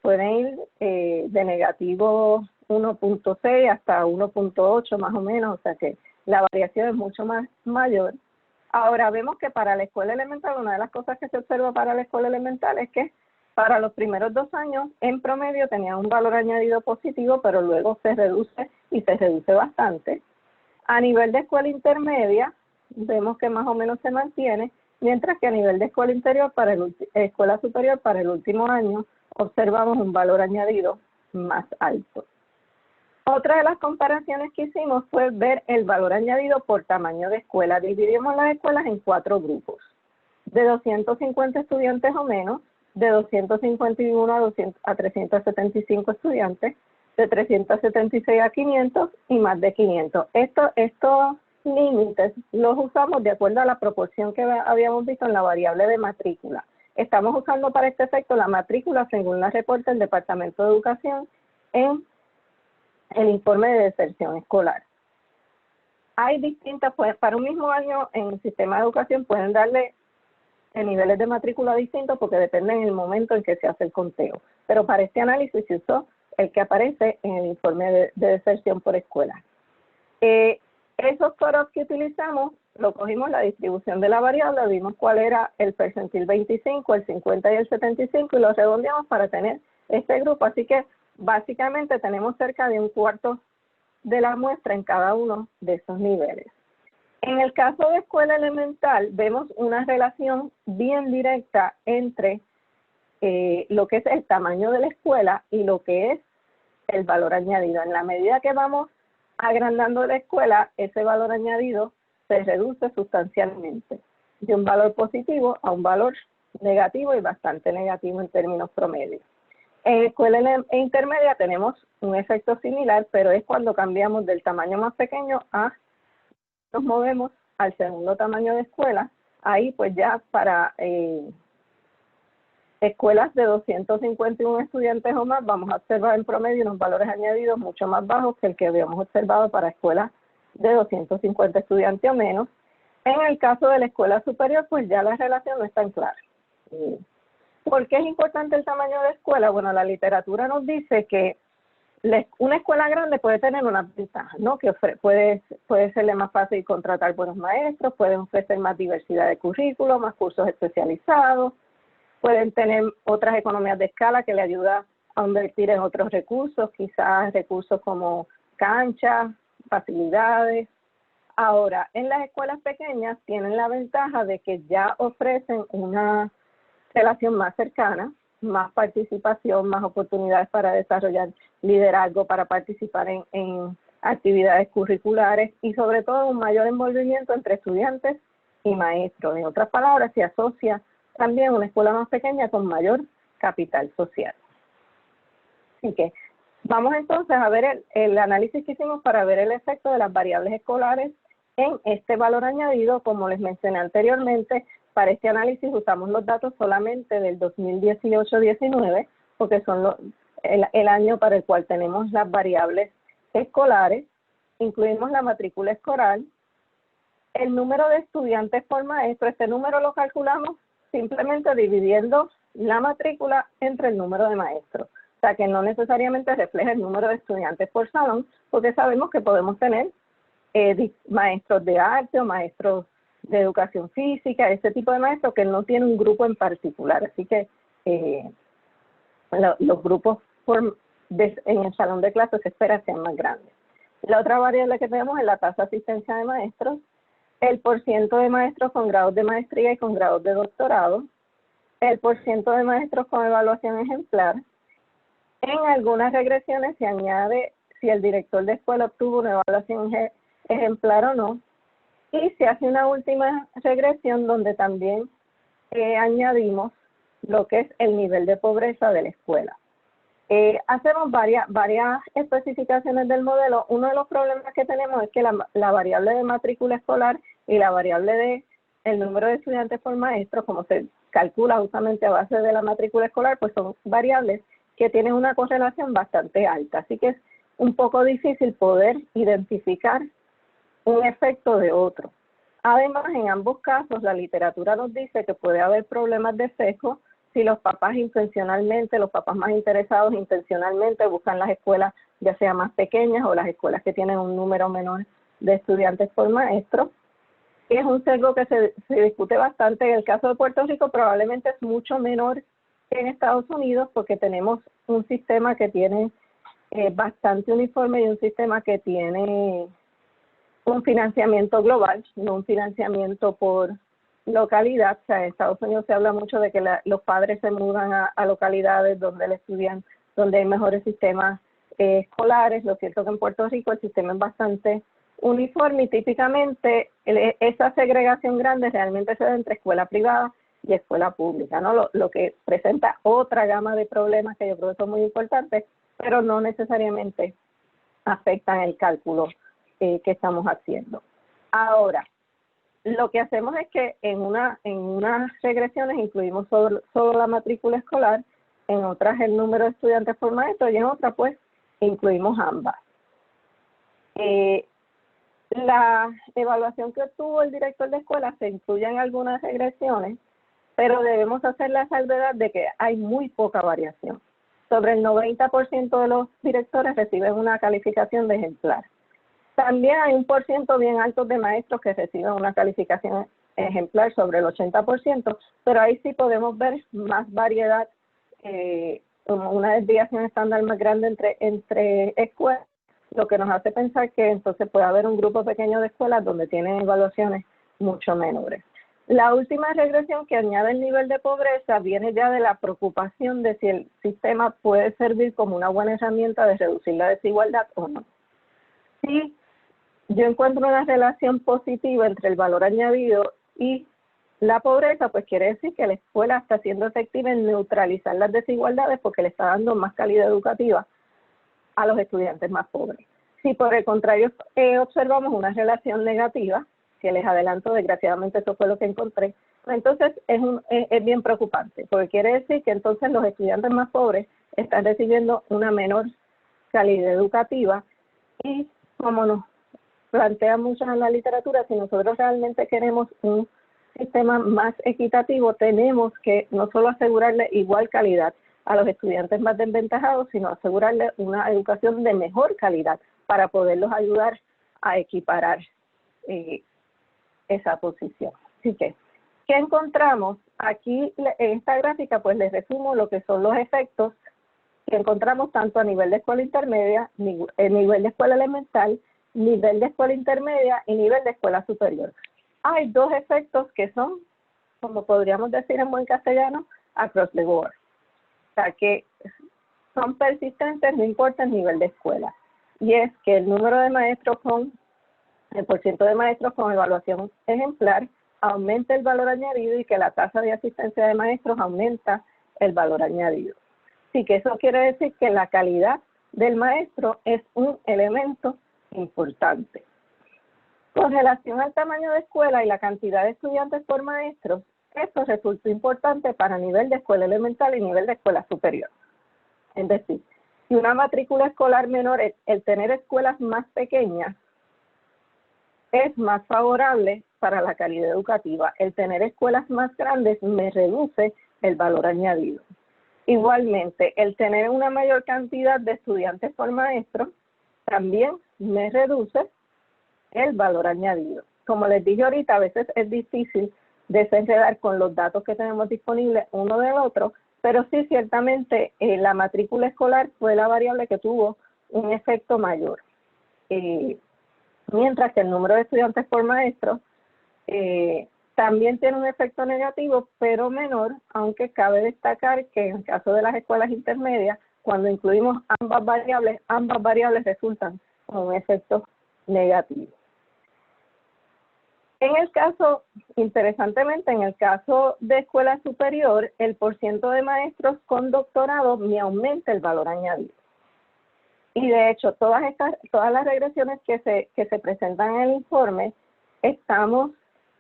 pueden ir de negativo 1.6 hasta 1.8 más o menos, o sea que la variación es mucho más mayor. Ahora vemos que para la escuela elemental, una de las cosas que se observa para la escuela elemental es que para los primeros 2 años, en promedio, tenía un valor añadido positivo, pero luego se reduce y se reduce bastante. A nivel de escuela intermedia, vemos que más o menos se mantiene, mientras que a nivel de escuela escuela superior, para el último año, observamos un valor añadido más alto. Otra de las comparaciones que hicimos fue ver el valor añadido por tamaño de escuela. Dividimos las escuelas en 4 grupos. de 250 estudiantes o menos, de 251 a 375 estudiantes, de 376 a 500 y más de 500. Estos límites los usamos de acuerdo a la proporción que habíamos visto en la variable de matrícula. Estamos usando para este efecto la matrícula según la reporta el Departamento de Educación en el informe de deserción escolar. Hay distintas, pues para un mismo año en el sistema de educación pueden darle niveles de matrícula distintos porque dependen del momento en que se hace el conteo. Pero para este análisis se usó el que aparece en el informe de deserción por escuela. Esos coros que utilizamos, lo cogimos la distribución de la variable, vimos cuál era el percentil 25, el 50 y el 75 y lo redondeamos para tener este grupo. Así que básicamente tenemos cerca de un cuarto de la muestra en cada uno de esos niveles. En el caso de escuela elemental, vemos una relación bien directa entre lo que es el tamaño de la escuela y lo que es el valor añadido. En la medida que vamos agrandando la escuela, ese valor añadido se reduce sustancialmente, de un valor positivo a un valor negativo y bastante negativo en términos promedios. En escuela intermedia tenemos un efecto similar, pero es cuando cambiamos del tamaño más pequeño a nos movemos al segundo tamaño de escuela. Ahí pues ya para escuelas de 251 estudiantes o más vamos a observar en promedio unos valores añadidos mucho más bajos que el que habíamos observado para escuelas de 250 estudiantes o menos. En el caso de la escuela superior pues ya la relación no es tan clara. ¿Por qué es importante el tamaño de escuela? Bueno, la literatura nos dice que una escuela grande puede tener una ventaja, ¿no? Que puede serle más fácil contratar buenos maestros, pueden ofrecer más diversidad de currículos, más cursos especializados, pueden tener otras economías de escala que le ayudan a invertir en otros recursos, quizás recursos como canchas, facilidades. Ahora, en las escuelas pequeñas tienen la ventaja de que ya ofrecen una relación más cercana, más participación, más oportunidades para desarrollar liderazgo, para participar en actividades curriculares y sobre todo un mayor envolvimiento entre estudiantes y maestros. En otras palabras, se asocia también una escuela más pequeña con mayor capital social. Así que vamos entonces a ver el análisis que hicimos para ver el efecto de las variables escolares en este valor añadido. Como les mencioné anteriormente, para este análisis usamos los datos solamente del 2018-19, porque son el año para el cual tenemos las variables escolares. Incluimos la matrícula escolar, el número de estudiantes por maestro. Este número lo calculamos simplemente dividiendo la matrícula entre el número de maestros. O sea que no necesariamente refleja el número de estudiantes por salón, porque sabemos que podemos tener maestros de arte o maestros de educación física, ese tipo de maestros que no tienen un grupo en particular. Así que los grupos en el salón de clases se espera sean más grandes. La otra variable que tenemos es la tasa de asistencia de maestros, el porciento de maestros con grados de maestría y con grados de doctorado, el porciento de maestros con evaluación ejemplar. En algunas regresiones se añade si el director de escuela obtuvo una evaluación ejemplar o no, y se hace una última regresión donde también añadimos lo que es el nivel de pobreza de la escuela. Hacemos varias especificaciones del modelo. Uno de los problemas que tenemos es que la variable de matrícula escolar y la variable de el número de estudiantes por maestro, como se calcula justamente a base de la matrícula escolar, pues son variables que tienen una correlación bastante alta. Así que es un poco difícil poder identificar un efecto de otro. Además, en ambos casos, la literatura nos dice que puede haber problemas de sesgo si los papás intencionalmente, los papás más interesados intencionalmente buscan las escuelas ya sea más pequeñas o las escuelas que tienen un número menor de estudiantes por maestro. Es un sesgo que se discute bastante. En el caso de Puerto Rico probablemente es mucho menor que en Estados Unidos porque tenemos un sistema que tiene bastante uniforme y un sistema que tiene un financiamiento global, no un financiamiento por localidad. O sea, en Estados Unidos se habla mucho de que los padres se mudan a localidades donde le estudian, donde hay mejores sistemas escolares. Lo cierto es que en Puerto Rico el sistema es bastante uniforme y típicamente esa segregación grande realmente se da entre escuela privada y escuela pública, ¿no? Lo que presenta otra gama de problemas que yo creo que son muy importantes, pero no necesariamente afectan el cálculo que estamos haciendo. Ahora, lo que hacemos es que en unas regresiones incluimos solo la matrícula escolar, en otras el número de estudiantes por maestro y en otras pues incluimos ambas. La evaluación que obtuvo el director de escuela se incluye en algunas regresiones, pero debemos hacer la salvedad de que hay muy poca variación. Sobre el 90% de los directores reciben una calificación de ejemplar. También hay un % bien alto de maestros que reciben una calificación ejemplar sobre el 80%, pero ahí sí podemos ver más variedad, una desviación estándar más grande entre escuelas, lo que nos hace pensar que entonces puede haber un grupo pequeño de escuelas donde tienen evaluaciones mucho menores. La última regresión que añade el nivel de pobreza viene ya de la preocupación de si el sistema puede servir como una buena herramienta de reducir la desigualdad o no. Si yo encuentro una relación positiva entre el valor añadido y la pobreza, pues quiere decir que la escuela está siendo efectiva en neutralizar las desigualdades porque le está dando más calidad educativa a los estudiantes más pobres. Si por el contrario observamos una relación negativa, que les adelanto, desgraciadamente eso fue lo que encontré, entonces es bien preocupante, porque quiere decir que entonces los estudiantes más pobres están recibiendo una menor calidad educativa y, como nos plantea mucho en la literatura, si nosotros realmente queremos un sistema más equitativo, tenemos que no solo asegurarle igual calidad a los estudiantes más desventajados, sino asegurarle una educación de mejor calidad para poderlos ayudar a equiparar esa posición. Así que, ¿qué encontramos? Aquí en esta gráfica pues les resumo lo que son los efectos que encontramos tanto a nivel de escuela intermedia, nivel de escuela elemental, nivel de escuela intermedia y nivel de escuela superior. Hay dos efectos que son, como podríamos decir en buen castellano, across the board. O sea, que son persistentes, no importa el nivel de escuela. Y es que el número de maestros el % de maestros con evaluación ejemplar aumenta el valor añadido y que la tasa de asistencia de maestros aumenta el valor añadido. Así que eso quiere decir que la calidad del maestro es un elemento importante. Con relación al tamaño de escuela y la cantidad de estudiantes por maestro, esto resulta importante para nivel de escuela elemental y nivel de escuela superior. Es decir, si una matrícula escolar menor, el tener escuelas más pequeñas es más favorable para la calidad educativa. El tener escuelas más grandes me reduce el valor añadido. Igualmente, el tener una mayor cantidad de estudiantes por maestro también me reduce el valor añadido. Como les dije ahorita, a veces es difícil desenredar con los datos que tenemos disponibles uno del otro, pero sí, ciertamente, la matrícula escolar fue la variable que tuvo un efecto mayor. Mientras que el número de estudiantes por maestro también tiene un efecto negativo, pero menor, aunque cabe destacar que en el caso de las escuelas intermedias, cuando incluimos ambas variables resultan con un efecto negativo. En el caso, interesantemente, en el caso de escuela superior, el % de maestros con doctorado me aumenta el valor añadido. Y de hecho, todas las regresiones que se presentan en el informe, estamos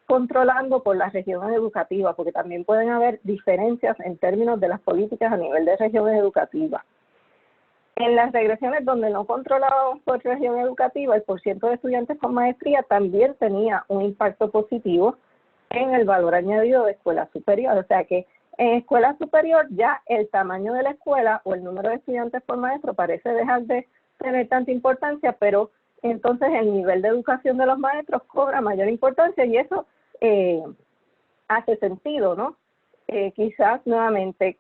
controlando por las regiones educativas, porque también pueden haber diferencias en términos de las políticas a nivel de regiones educativas. En las regresiones donde no controlábamos por región educativa, el % de estudiantes con maestría también tenía un impacto positivo en el valor añadido de escuela superior. O sea que en escuela superior ya el tamaño de la escuela o el número de estudiantes por maestro parece dejar de tener tanta importancia, pero entonces el nivel de educación de los maestros cobra mayor importancia y eso hace sentido, ¿no? Quizás nuevamente,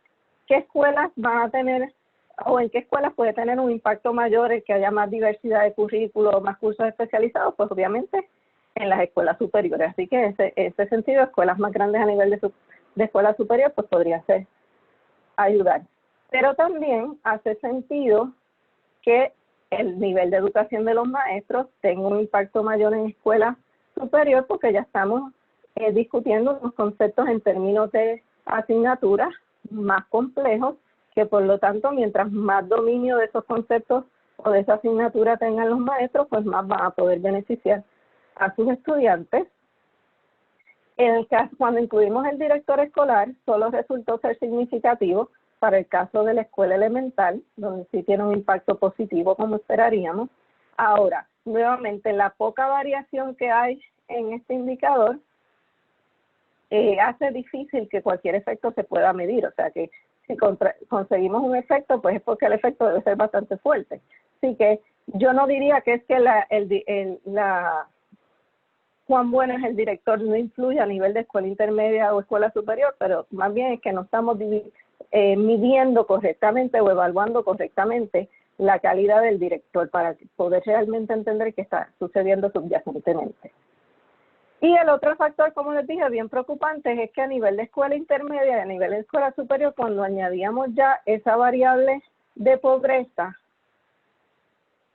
¿qué escuelas van a tener o en qué escuelas puede tener un impacto mayor el que haya más diversidad de currículos, más cursos especializados? Pues obviamente en las escuelas superiores. Así que en ese sentido, escuelas más grandes a nivel de escuela superior, pues podría ser ayudar. Pero también hace sentido que el nivel de educación de los maestros tenga un impacto mayor en escuela superior porque ya estamos discutiendo unos conceptos en términos de asignaturas más complejos, que por lo tanto, mientras más dominio de esos conceptos o de esa asignatura tengan los maestros, pues más van a poder beneficiar a sus estudiantes. En el caso, cuando incluimos el director escolar, solo resultó ser significativo para el caso de la escuela elemental, donde sí tiene un impacto positivo como esperaríamos. Ahora, nuevamente, la poca variación que hay en este indicador hace difícil que cualquier efecto se pueda medir. O sea que si conseguimos un efecto, pues es porque el efecto debe ser bastante fuerte. Así que yo no diría que es que cuán bueno es el director no influye a nivel de escuela intermedia o escuela superior, pero más bien es que no estamos midiendo correctamente o evaluando correctamente la calidad del director para poder realmente entender qué está sucediendo subyacentemente. Y el otro factor, como les dije, bien preocupante, es que a nivel de escuela intermedia y a nivel de escuela superior, cuando añadíamos ya esa variable de pobreza,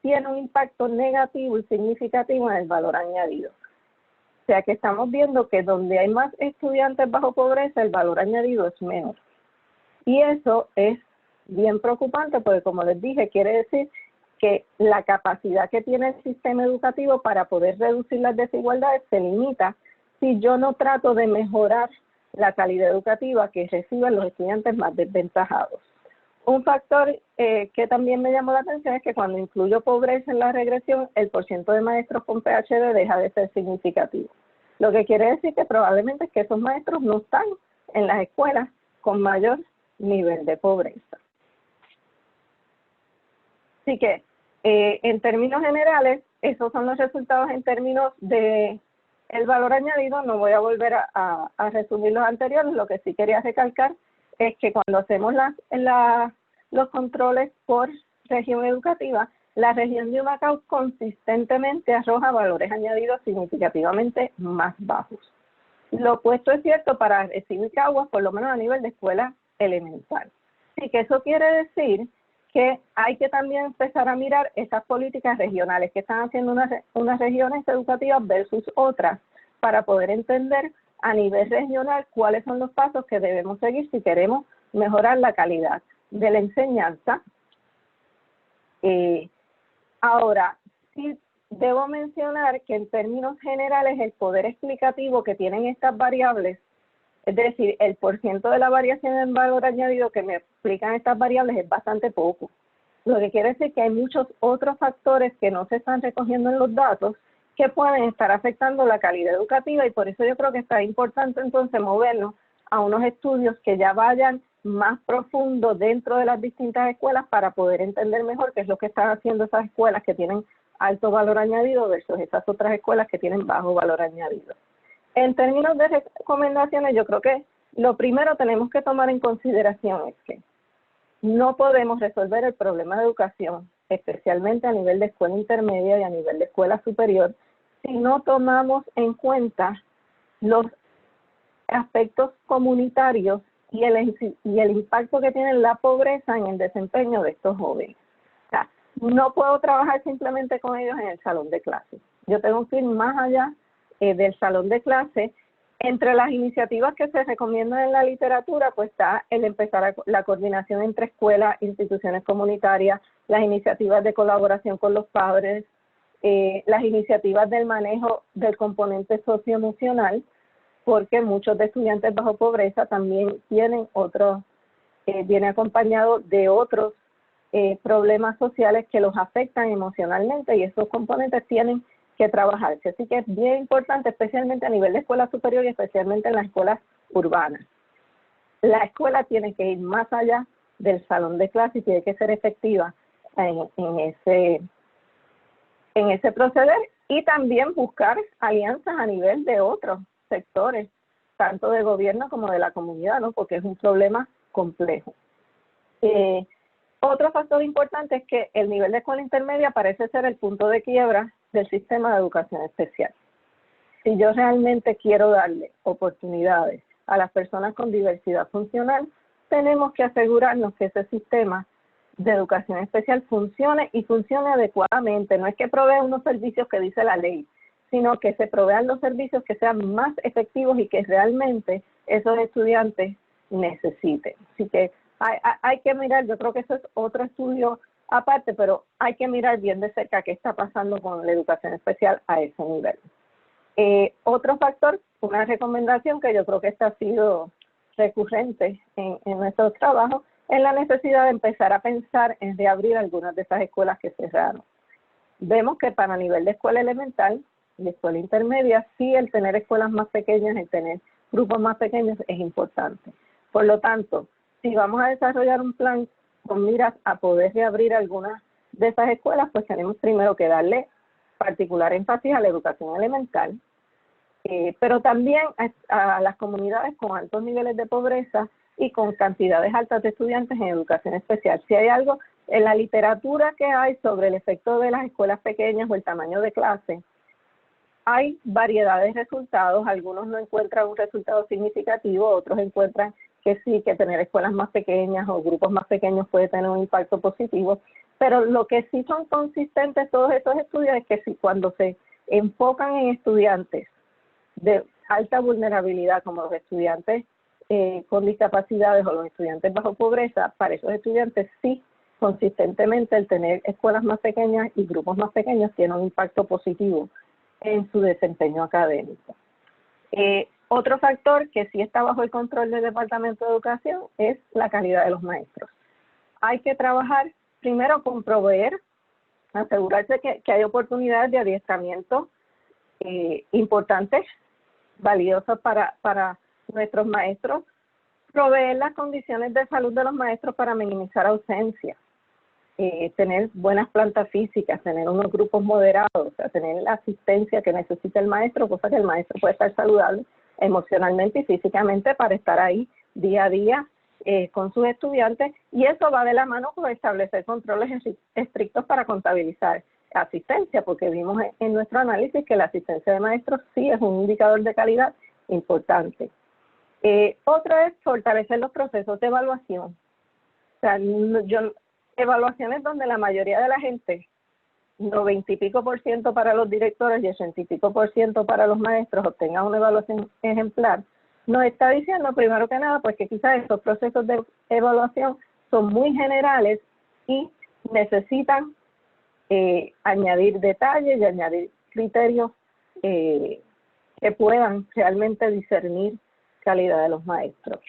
tiene un impacto negativo y significativo en el valor añadido. O sea que estamos viendo que donde hay más estudiantes bajo pobreza, el valor añadido es menor. Y eso es bien preocupante porque, como les dije, quiere decir que la capacidad que tiene el sistema educativo para poder reducir las desigualdades se limita si yo no trato de mejorar la calidad educativa que reciben los estudiantes más desventajados. Un factor que también me llamó la atención es que cuando incluyo pobreza en la regresión, el porcentaje de maestros con PhD deja de ser significativo. Lo que quiere decir que probablemente es que esos maestros no están en las escuelas con mayor nivel de pobreza. Así que, en términos generales, esos son los resultados en términos de el valor añadido. No voy a volver a resumir los anteriores. Lo que sí quería recalcar es que cuando hacemos los controles por región educativa, la región de Humacao consistentemente arroja valores añadidos significativamente más bajos. Lo opuesto es cierto para Arecibo y Caguas, por lo menos a nivel de escuela elemental. Así que eso quiere decir que hay que también empezar a mirar esas políticas regionales que están haciendo unas regiones educativas versus otras para poder entender a nivel regional cuáles son los pasos que debemos seguir si queremos mejorar la calidad de la enseñanza. Ahora, sí debo mencionar que en términos generales el poder explicativo que tienen estas variables, es decir, el porcentaje de la variación en valor añadido que me explican estas variables es bastante poco. Lo que quiere decir que hay muchos otros factores que no se están recogiendo en los datos que pueden estar afectando la calidad educativa, y por eso yo creo que está importante entonces movernos a unos estudios que ya vayan más profundo dentro de las distintas escuelas para poder entender mejor qué es lo que están haciendo esas escuelas que tienen alto valor añadido versus esas otras escuelas que tienen bajo valor añadido. En términos de recomendaciones, yo creo que lo primero tenemos que tomar en consideración es que no podemos resolver el problema de educación, especialmente a nivel de escuela intermedia y a nivel de escuela superior, si no tomamos en cuenta los aspectos comunitarios y el impacto que tiene la pobreza en el desempeño de estos jóvenes. O sea, no puedo trabajar simplemente con ellos en el salón de clase. Yo tengo que ir más allá del salón de clase. Entre las iniciativas que se recomiendan en la literatura, pues está el empezar la coordinación entre escuelas, instituciones comunitarias, las iniciativas de colaboración con los padres, las iniciativas del manejo del componente socioemocional, porque muchos de estudiantes bajo pobreza también tienen viene acompañado de otros problemas sociales que los afectan emocionalmente, y esos componentes tienen que trabajarse. Así que es bien importante, especialmente a nivel de escuela superior y especialmente en las escuelas urbanas. La escuela tiene que ir más allá del salón de clase y tiene que ser efectiva en ese proceder, y también buscar alianzas a nivel de otros sectores, tanto de gobierno como de la comunidad, ¿no? Porque es un problema complejo. Otro factor importante es que el nivel de escuela intermedia parece ser el punto de quiebra del sistema de educación especial. Si yo realmente quiero darle oportunidades a las personas con diversidad funcional, tenemos que asegurarnos que ese sistema de educación especial funcione y funcione adecuadamente. No es que provee unos servicios que dice la ley, sino que se provean los servicios que sean más efectivos y que realmente esos estudiantes necesiten. Así que hay que mirar, yo creo que eso es otro estudio aparte, pero hay que mirar bien de cerca qué está pasando con la educación especial a ese nivel. Otro factor, una recomendación que yo creo que esta ha sido recurrente en nuestros trabajos, es la necesidad de empezar a pensar en reabrir algunas de esas escuelas que cerraron. Vemos que para nivel de escuela elemental y escuela intermedia, sí el tener escuelas más pequeñas, el tener grupos más pequeños es importante. Por lo tanto, si vamos a desarrollar un plan con miras a poder reabrir algunas de esas escuelas, pues tenemos primero que darle particular énfasis a la educación elemental, pero también a las comunidades con altos niveles de pobreza y con cantidades altas de estudiantes en educación especial. Si hay algo en la literatura que hay sobre el efecto de las escuelas pequeñas o el tamaño de clase, hay variedad de resultados, algunos no encuentran un resultado significativo, otros encuentran que sí, que tener escuelas más pequeñas o grupos más pequeños puede tener un impacto positivo, pero lo que sí son consistentes todos estos estudios es que si cuando se enfocan en estudiantes de alta vulnerabilidad, como los estudiantes con discapacidades o los estudiantes bajo pobreza, para esos estudiantes sí, consistentemente el tener escuelas más pequeñas y grupos más pequeños tiene un impacto positivo en su desempeño académico. Otro factor que sí está bajo el control del Departamento de Educación es la calidad de los maestros. Hay que trabajar primero con proveer, asegurarse que hay oportunidades de adiestramiento importantes, valiosas para nuestros maestros, proveer las condiciones de salud de los maestros para minimizar ausencias, tener buenas plantas físicas, tener unos grupos moderados, o sea, tener la asistencia que necesita el maestro, cosa que el maestro puede estar saludable emocionalmente y físicamente para estar ahí día a día con sus estudiantes, y eso va de la mano con establecer controles estrictos para contabilizar asistencia, porque vimos en nuestro análisis que la asistencia de maestros sí es un indicador de calidad importante. Otro es fortalecer los procesos de evaluación. O sea, evaluaciones donde la mayoría de la gente, 90 y pico % para los directores y 80 y pico % para los maestros, obtengan una evaluación ejemplar, nos está diciendo primero que nada pues que quizás estos procesos de evaluación son muy generales y necesitan añadir detalles y añadir criterios que puedan realmente discernir calidad de los maestros.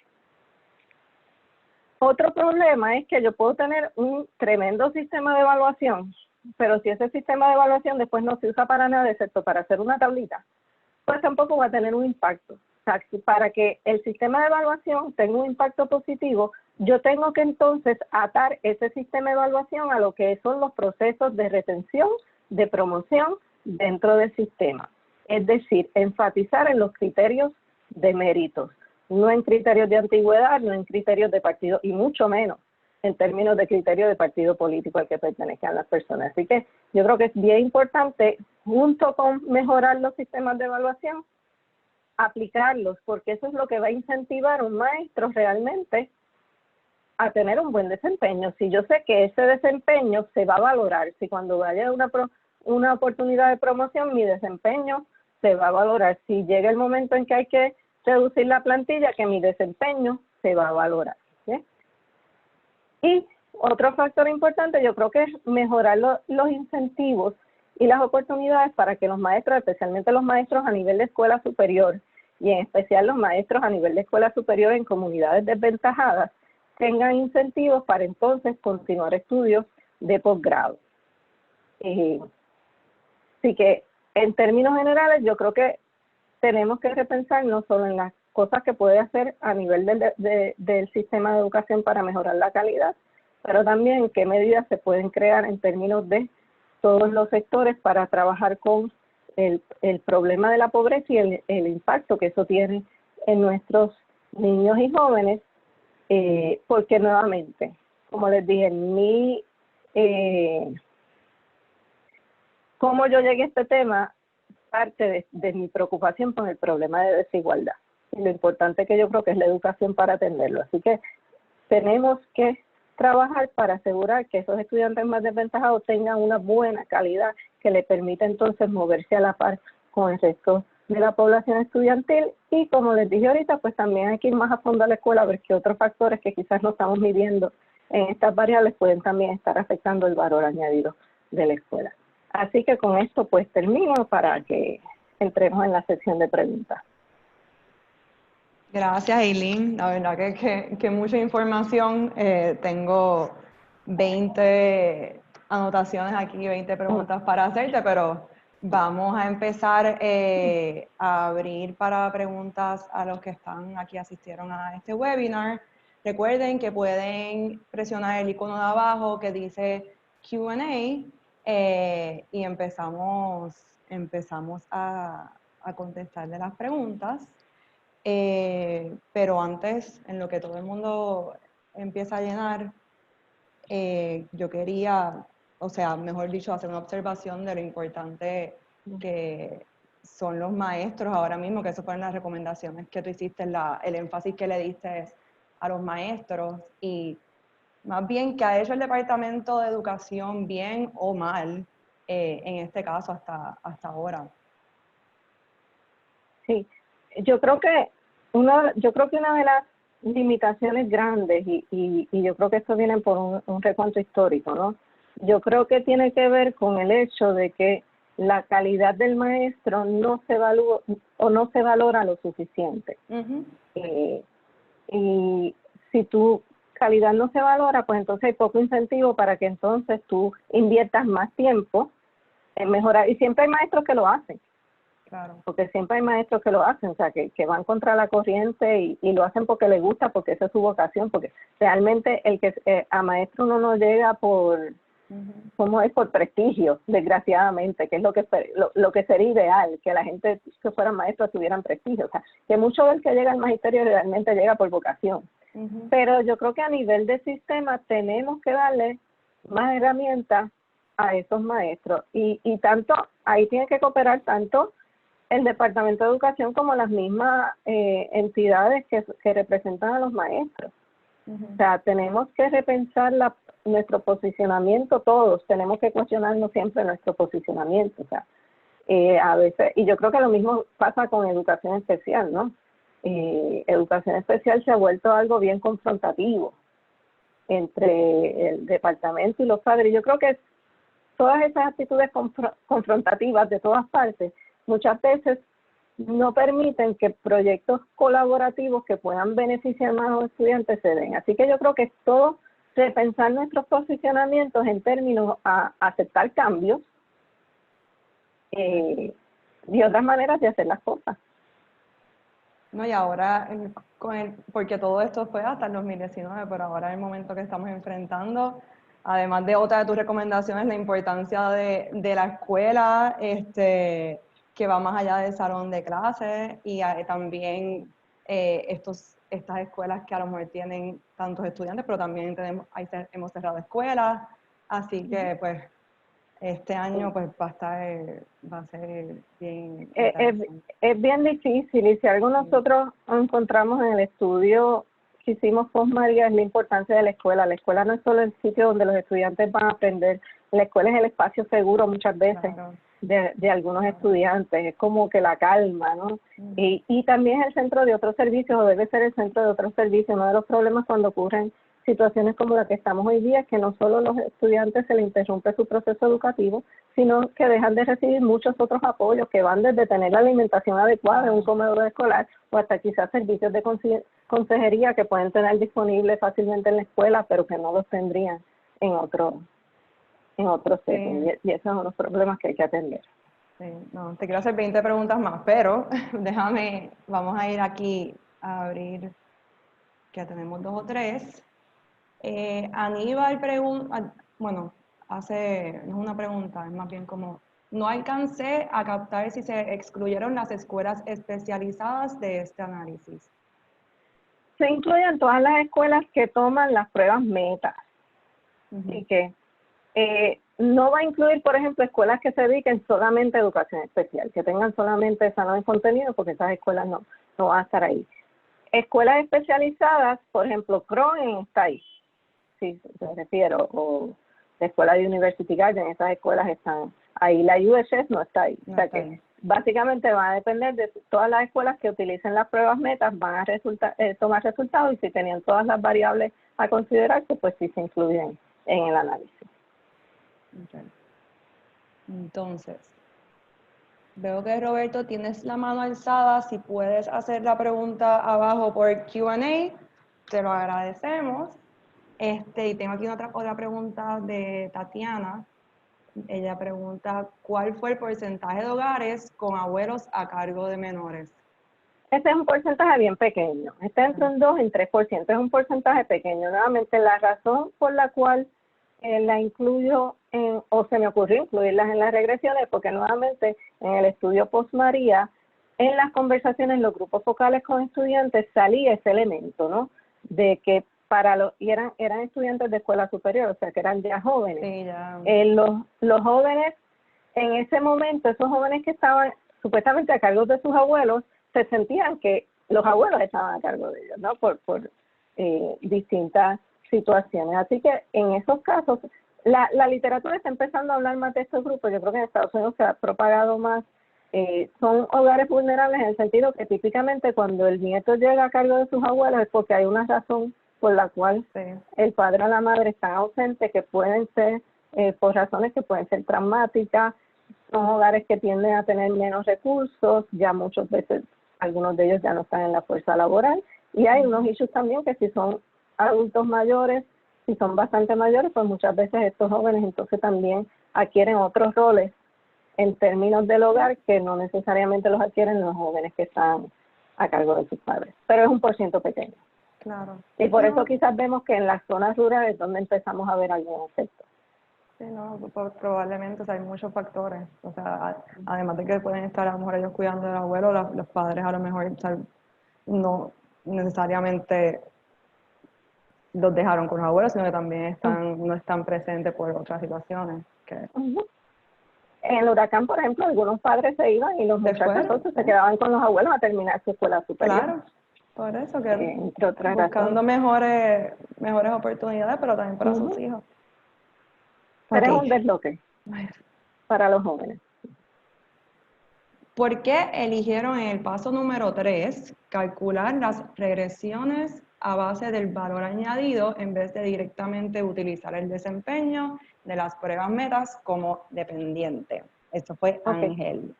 Otro problema es que yo puedo tener un tremendo sistema de evaluación, pero si ese sistema de evaluación después no se usa para nada, excepto para hacer una tablita, pues tampoco va a tener un impacto. O sea, para que el sistema de evaluación tenga un impacto positivo, yo tengo que entonces atar ese sistema de evaluación a lo que son los procesos de retención, de promoción dentro del sistema. Es decir, enfatizar en los criterios de méritos, no en criterios de antigüedad, no en criterios de partido, y mucho menos en términos de criterio de partido político al que pertenezcan las personas. Así que yo creo que es bien importante, junto con mejorar los sistemas de evaluación, aplicarlos, porque eso es lo que va a incentivar a un maestro realmente a tener un buen desempeño. Si yo sé que ese desempeño se va a valorar, si cuando vaya una oportunidad de promoción, mi desempeño se va a valorar. Si llega el momento en que hay que reducir la plantilla, que mi desempeño se va a valorar. ¿Sí? Y otro factor importante, yo creo que es mejorar los incentivos y las oportunidades para que los maestros, especialmente los maestros a nivel de escuela superior, y en especial los maestros a nivel de escuela superior en comunidades desventajadas, tengan incentivos para entonces continuar estudios de posgrado. Así que en términos generales yo creo que tenemos que repensar no solo en las cosas que puede hacer a nivel del sistema de educación para mejorar la calidad, pero también en qué medidas se pueden crear en términos de todos los sectores para trabajar con el problema de la pobreza y el impacto que eso tiene en nuestros niños y jóvenes, porque nuevamente, como les dije, cómo yo llegué a este tema parte de mi preocupación con el problema de desigualdad y lo importante que yo creo que es la educación para atenderlo. Así que tenemos que trabajar para asegurar que esos estudiantes más desventajados tengan una buena calidad que les permita entonces moverse a la par con el resto de la población estudiantil, y como les dije ahorita, pues también hay que ir más a fondo a la escuela a ver qué otros factores que quizás no estamos midiendo en estas variables pueden también estar afectando el valor añadido de la escuela. Así que con esto pues termino para que entremos en la sección de preguntas. Gracias, Eileen. La verdad que mucha información. Tengo 20 anotaciones aquí, 20 preguntas para hacerte, pero vamos a empezar a abrir para preguntas a los que están aquí, asistieron a este webinar. Recuerden que pueden presionar el icono de abajo que dice Q&A y empezamos a contestarle las preguntas. Pero antes, en lo que todo el mundo empieza a llenar, yo quería, o sea, mejor dicho, hacer una observación de lo importante que son los maestros ahora mismo, que esas fueron las recomendaciones que tú hiciste, el énfasis que le diste a los maestros, y más bien que ha hecho el Departamento de Educación bien o mal, en este caso hasta ahora. Sí, yo creo que una de las limitaciones grandes, y yo creo que esto viene por un recuento histórico, ¿no? Yo creo que tiene que ver con el hecho de que la calidad del maestro no se evalúa o no se valora lo suficiente. Y si tu calidad no se valora, pues entonces hay poco incentivo para que entonces tú inviertas más tiempo en mejorar. Y siempre hay maestros que lo hacen. Claro. Porque siempre hay maestros que lo hacen, o sea, que van contra la corriente y lo hacen porque les gusta, porque esa es su vocación, porque realmente el que a maestro uno no llega por, ¿cómo es? Por prestigio, desgraciadamente, que es lo que sería ideal, que la gente que fueran maestros tuvieran prestigio, o sea, que mucho del que llega al magisterio realmente llega por vocación. Pero yo creo que a nivel de sistema tenemos que darle más herramientas a esos maestros, y tanto, ahí tiene que cooperar tanto el Departamento de Educación como las mismas entidades que representan a los maestros. O sea, tenemos que repensar nuestro posicionamiento todos, tenemos que cuestionarnos siempre nuestro posicionamiento. O sea, a veces, y yo creo que lo mismo pasa con educación especial, ¿no? Educación especial se ha vuelto algo bien confrontativo entre el departamento y los padres. Yo creo que todas esas actitudes confrontativas de todas partes muchas veces no permiten que proyectos colaborativos que puedan beneficiar más a los estudiantes se den. Así que yo creo que es todo repensar nuestros posicionamientos en términos a aceptar cambios y otras maneras de hacer las cosas. No, y ahora, porque todo esto fue hasta el 2019, pero ahora en el momento que estamos enfrentando, además de otra de tus recomendaciones, la importancia de la escuela, que va más allá del salón de clases, y también estas escuelas que a lo mejor tienen tantos estudiantes, pero también hemos cerrado escuelas, así que pues este año pues va a ser bien es bien difícil, y si algo nosotros encontramos en el estudio que hicimos post María es la importancia de la escuela. La escuela no es solo el sitio donde los estudiantes van a aprender, la escuela es el espacio seguro muchas veces. Claro. De algunos estudiantes, es como que la calma, ¿no? Y también es el centro de otros servicios, o debe ser el centro de otros servicios. Uno de los problemas cuando ocurren situaciones como la que estamos hoy día es que no solo los estudiantes se les interrumpe su proceso educativo, sino que dejan de recibir muchos otros apoyos que van desde tener la alimentación adecuada en un comedor escolar o hasta quizás servicios de consejería que pueden tener disponibles fácilmente en la escuela, pero que no los tendrían en otro setting, y esos son los problemas que hay que atender. Sí, no, te quiero hacer 20 preguntas más, pero vamos a ir aquí a abrir, que tenemos 2 o 3. Aníbal pregunta, bueno, no es una pregunta, es más bien como, no alcancé a captar si se excluyeron las escuelas especializadas de este análisis. Se incluyen todas las escuelas que toman las pruebas META, y que no va a incluir, por ejemplo, escuelas que se dediquen solamente a educación especial, que tengan solamente salón de contenido, porque esas escuelas no van a estar ahí. Escuelas especializadas, por ejemplo, Cronin está ahí, si me refiero, o la escuela de University Garden, esas escuelas están ahí. La USS no está ahí. O sea que básicamente va a depender de todas las escuelas que utilicen las pruebas metas, van a tomar resultados y si tenían todas las variables a considerarse, pues sí se incluyen en el análisis. Okay. Entonces, veo que Roberto tienes la mano alzada. Si puedes hacer la pregunta abajo por Q&A, te lo agradecemos. Y tengo aquí otra pregunta de Tatiana. Ella pregunta, ¿cuál fue el porcentaje de hogares con abuelos a cargo de menores? Este es un porcentaje bien pequeño, está entre un 2 y un 3%, es un porcentaje pequeño. Nuevamente, la razón por la cual la incluyo o se me ocurrió incluirlas en las regresiones, porque nuevamente en el estudio post-María, en las conversaciones, los grupos focales con estudiantes, salía ese elemento, ¿no? De que y eran estudiantes de escuela superior, o sea que eran ya jóvenes. Sí, ya. Los jóvenes, en ese momento, esos jóvenes que estaban supuestamente a cargo de sus abuelos, se sentían que los abuelos estaban a cargo de ellos, ¿no? Por distintas situaciones. Así que en esos casos, la literatura está empezando a hablar más de estos grupos. Yo creo que en Estados Unidos se ha propagado más. Son hogares vulnerables en el sentido que típicamente cuando el nieto llega a cargo de sus abuelos es porque hay una razón por la cual el padre o la madre están ausentes, que pueden ser por razones que pueden ser traumáticas. Son hogares que tienden a tener menos recursos, ya muchas veces algunos de ellos ya no están en la fuerza laboral, y hay unos issues también que si son adultos mayores, si son bastante mayores, pues muchas veces estos jóvenes entonces también adquieren otros roles en términos del hogar que no necesariamente los adquieren los jóvenes que están a cargo de sus padres, pero es un porciento pequeño. Claro. Y por eso quizás vemos que en las zonas rurales es donde empezamos a ver algún efecto. Sí, no, probablemente, o sea, hay muchos factores. O sea, además de que pueden estar a lo mejor ellos cuidando del abuelo, los padres a lo mejor, o sea, no necesariamente los dejaron con los abuelos, sino que también no están presentes por otras situaciones. En el huracán, por ejemplo, algunos padres se iban y los muchachos entonces se quedaban con los abuelos a terminar su escuela superior. Claro, por eso que entre otras buscando mejores oportunidades, pero también para sus hijos. Pero es un desbloque para los jóvenes. ¿Por qué eligieron en el paso número 3 calcular las regresiones a base del valor añadido en vez de directamente utilizar el desempeño de las pruebas metas como dependiente? Esto fue Ángel.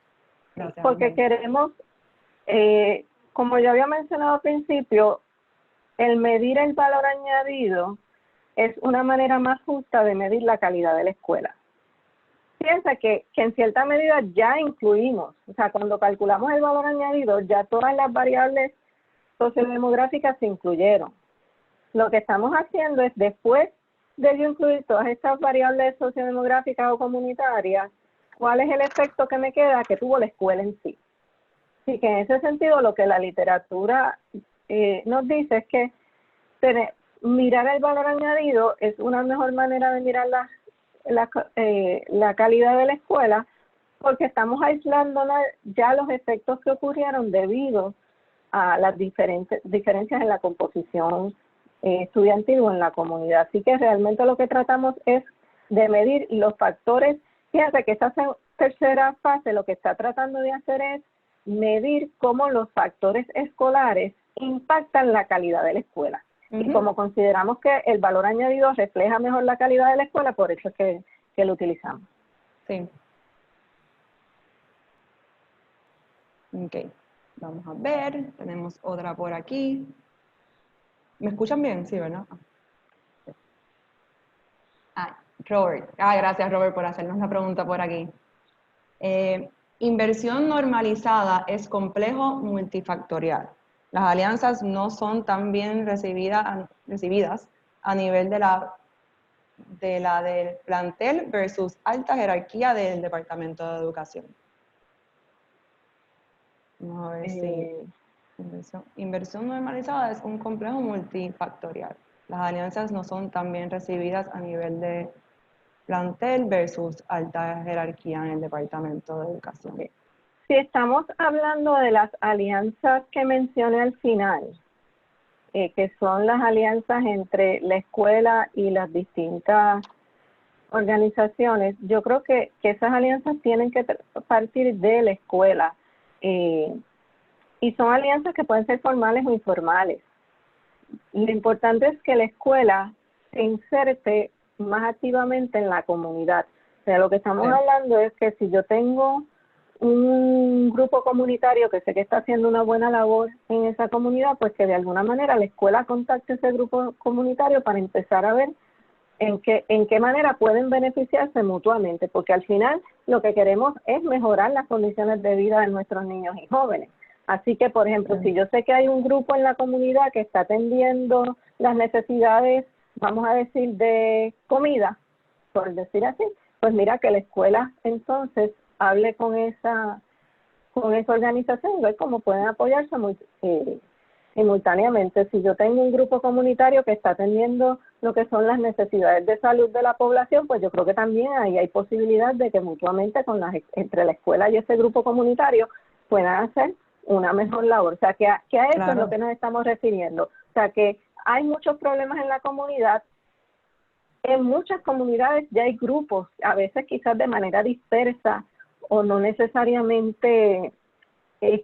Gracias, porque Ángel. queremos, como yo había mencionado al principio, el medir el valor añadido es una manera más justa de medir la calidad de la escuela. Piensa que en cierta medida ya incluimos, o sea, cuando calculamos el valor añadido, ya todas las variables sociodemográficas se incluyeron. Lo que estamos haciendo es, después de yo incluir todas estas variables sociodemográficas o comunitarias, ¿cuál es el efecto que me queda que tuvo la escuela en sí? Así que en ese sentido, lo que la literatura nos dice es que mirar el valor añadido es una mejor manera de mirar la calidad de la escuela, porque estamos aislando ya los efectos que ocurrieron debido a las diferencias en la composición estudiantil o en la comunidad. Así que realmente lo que tratamos es de medir los factores. Fíjense que esta tercera fase lo que está tratando de hacer es medir cómo los factores escolares impactan la calidad de la escuela. Y como consideramos que el valor añadido refleja mejor la calidad de la escuela, por eso es que lo utilizamos. Sí. Ok, vamos a ver, tenemos otra por aquí. ¿Me escuchan bien? Sí, ¿verdad? Robert. Gracias, Robert, por hacernos la pregunta por aquí. Inversión normalizada es complejo multifactorial. Las alianzas no son tan bien recibidas a nivel del plantel versus alta jerarquía del Departamento de Educación. Vamos a ver si inversión normalizada es un complejo multifactorial. Las alianzas no son tan bien recibidas a nivel de plantel versus alta jerarquía en el Departamento de Educación. Si estamos hablando de las alianzas que mencioné al final, que son las alianzas entre la escuela y las distintas organizaciones, yo creo que esas alianzas tienen que partir de la escuela. Y son alianzas que pueden ser formales o informales. Lo importante es que la escuela se inserte más activamente en la comunidad. O sea, lo que estamos hablando es que si yo tengo un grupo comunitario que sé que está haciendo una buena labor en esa comunidad, pues que de alguna manera la escuela contacte a ese grupo comunitario para empezar a ver en qué manera pueden beneficiarse mutuamente, porque al final lo que queremos es mejorar las condiciones de vida de nuestros niños y jóvenes. Así que, por ejemplo, si yo sé que hay un grupo en la comunidad que está atendiendo las necesidades, vamos a decir, de comida, por decir así, pues mira que la escuela entonces hable con esa organización y ver cómo pueden apoyarse simultáneamente. Si yo tengo un grupo comunitario que está atendiendo lo que son las necesidades de salud de la población, pues yo creo que también ahí hay posibilidad de que mutuamente entre la escuela y ese grupo comunitario puedan hacer una mejor labor. O sea, que a eso es lo que nos estamos refiriendo. O sea, que hay muchos problemas en la comunidad. En muchas comunidades ya hay grupos, a veces quizás de manera dispersa o no necesariamente